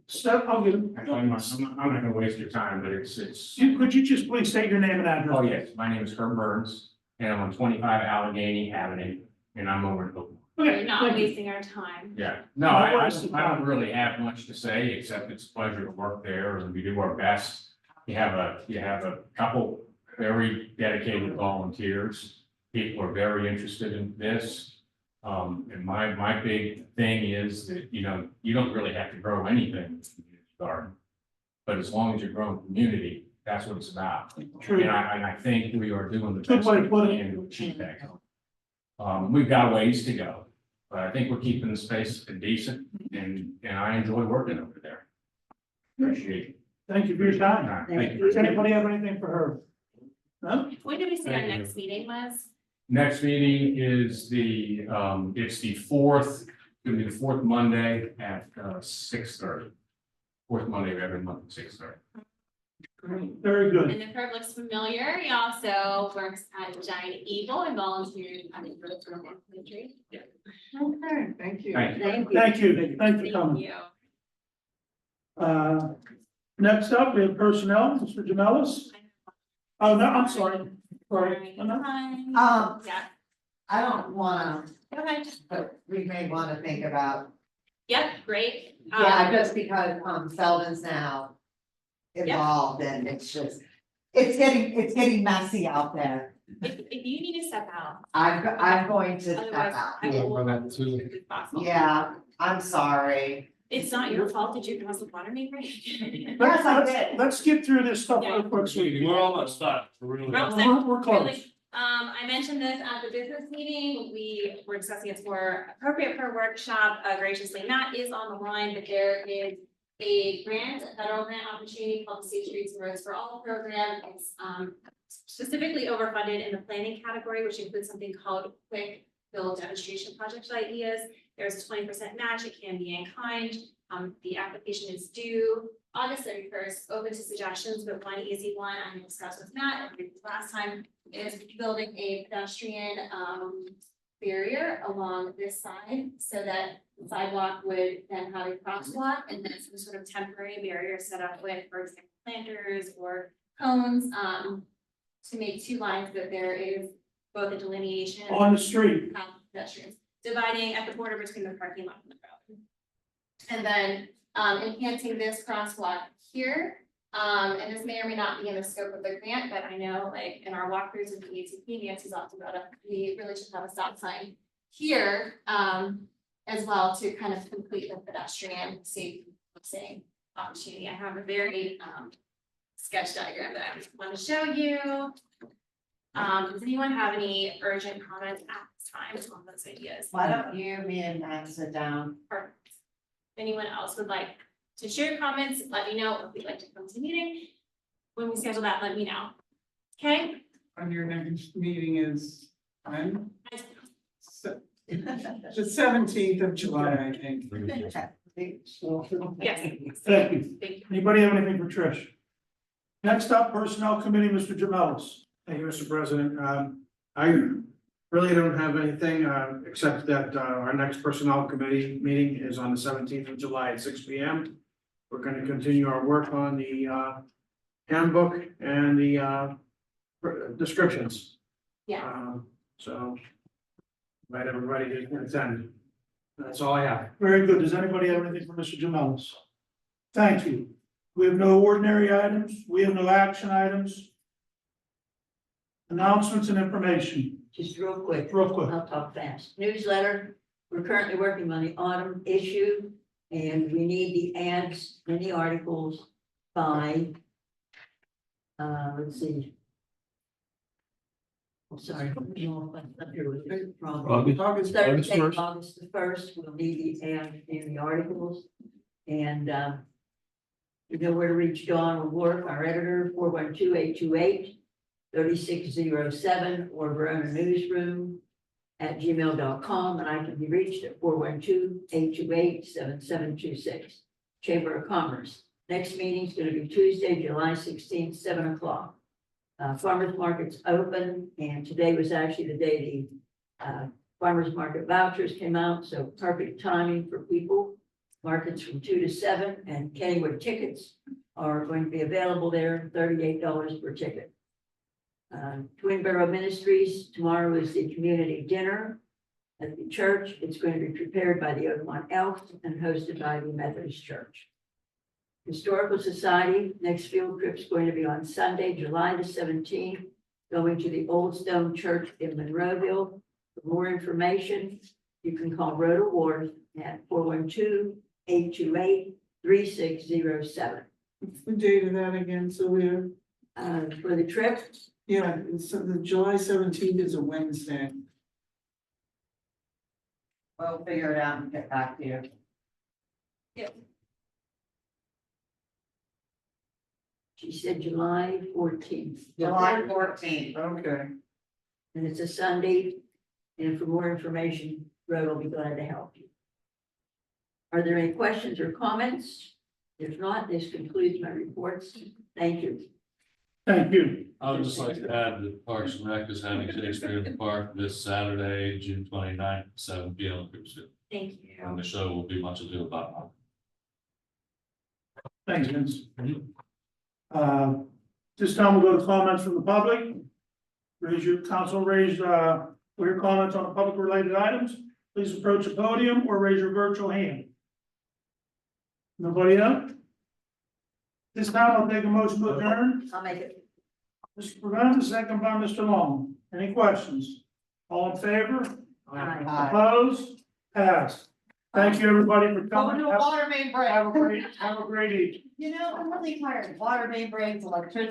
Steph, I'll give him. I'm not gonna waste your time, but it's. Could you just please state your name and address? Oh, yes, my name is Herb Burns, and I'm on 25 Allegheny Avenue, and I'm over in Oakland. We're not wasting our time. Yeah, no, I don't really have much to say, except it's a pleasure to work there, and we do our best. You have a couple very dedicated volunteers. People are very interested in this. And my big thing is that, you know, you don't really have to grow anything in the community garden. But as long as you're growing community, that's what it's about. True. And I think we are doing the Good best way to we put it. can to achieve that. We've got a ways to go, but I think we're keeping the space decent, and I enjoy working over there. Appreciate it. Thank you for your time. Thank you. Does anybody have anything for her? No? When did we say our Thank you. next meeting was? Next meeting is it's the fourth, gonna be the fourth Monday at 6:30. Fourth Monday of every month at 6:30. Very good. And if Herb looks familiar, he also works at Giant Eagle and volunteers at the Growth for More Country. Okay, thank you. Thank you. Thank you. Thanks for Thank coming. you. Next up, we have personnel, Mr. Jamelis. Oh, no, I'm sorry. Sorry. Oh, no. Yeah, I don't wanna, go ahead. but we may wanna think about, Yep, great. yeah, just because, Selden's now involved and it's just, it's getting messy out there. If you need to step out, I'm going to step otherwise out. I will. Run that too. as quickly as possible. Yeah, I'm sorry. It's not your fault. Did you cause the water main break? Yes, I did. Let's get through this stuff real quick. We're almost done. We're really. We're close. Really, I mentioned this at the business meeting, we were discussing it's more appropriate for a workshop, graciously, Matt is on the line, but there is a grant, a federal grant opportunity called the Safe Streets and Roads for All program, it's, specifically overfunded in the planning category, which includes something called quick build demonstration project ideas, there's a 20% match, it can be in kind, the application is due August 31st, open to suggestions, but one easy one I discussed with Matt last time is building a pedestrian barrier along this side so that the sidewalk would then have a crosswalk and then some sort of temporary barrier set up with, for example, planters or cones to make two lines that there is both a delineation On the street. of pedestrians, dividing at the border between the parking lot and the road. And then enhancing this crosswalk here. And this may or may not be in the scope of the grant, but I know like in our walkthroughs with the ATP, Nancy's often brought up, we really should have a stop sign here as well to kind of complete the pedestrian safe saying opportunity. I have a very sketch diagram that I want to show you. Does anyone have any urgent comments at this time on those ideas? Why don't you, me and Matt sit down? Perfect. If anyone else would like to share comments, let me know. If you'd like to come to the meeting, when we schedule that, let me know. Okay? On your next meeting is when? The 17th of July, I think. Yes. Thank you. Thank you. Anybody have anything for Trish? Next up, Personnel Committee, Mr. Jamelis. Thank you, Mr. President. I really don't have anything, except that, our next personnel committee meeting is on the 17th of July at 6 P.M. We're gonna continue our work on the, handbook and the, descriptions. Yeah. So, invite everybody to attend. That's all I have. Very good. Does anybody have anything for Mr. Jamelis? Thank you. We have no ordinary items. We have no action items. Announcements and information. Just real quick. Real quick. I'll talk fast. Newsletter, we're currently working on the autumn issue, and we need the ads in the articles by, let's see. I'm sorry. Up here with the problem. August Thursday, 1st. August the 1st, we'll need the ad in the articles, and, you know where to reach Dawn O'Rourke, our editor, 412-828-3607, or Verona Newsroom @gmail.com, and I can be reached at 412-828-7726. Chamber of Commerce. Next meeting is going to be Tuesday, July 16th, 7 o'clock. Farmers market's open, and today was actually the day the farmers market vouchers came out, so perfect timing for people. Markets from 2 to 7, and Kennywood tickets are going to be available there, $38 per ticket. Twin Borough Ministries, tomorrow is the community dinner at the church. It's going to be prepared by the Oakmont Elks and hosted by the Methodist Church. Historical Society, next field trip is going to be on Sunday, July the 17th, going to the Old Stone Church in Monroeville. For more information, you can call Rhoda Ward at 412-828-3607. What's the date of that again, Sylvia? For the trip, Yeah, so the July 17th is a Wednesday. We'll figure it out and get back to you. she said July 14th. July 14th. Okay. And it's a Sunday, and for more information, Rhoda will be glad to help you. Are there any questions or comments? If not, this concludes my reports. Thank you. Thank you. I would just like to add that Parks and Rec is having Shakespeare in the Park this Saturday, June 29th, 7 p.m. Thank you. And the show will be Much Ado About Nothing. Thanks, Vince. This time we'll go to comments from the public. Raise your for your comments on public related items. Please approach the podium or raise your virtual hand. Nobody else? This time I'll take a motion to adjourn. I'll make it. Mr. Prevent, second by Mr. Long. Any questions? All in favor? Aye. Opposed? Passed. Thank you, everybody, for coming. Water main break. Have a great evening. You know, I'm really tired. Water main breaks, electricity.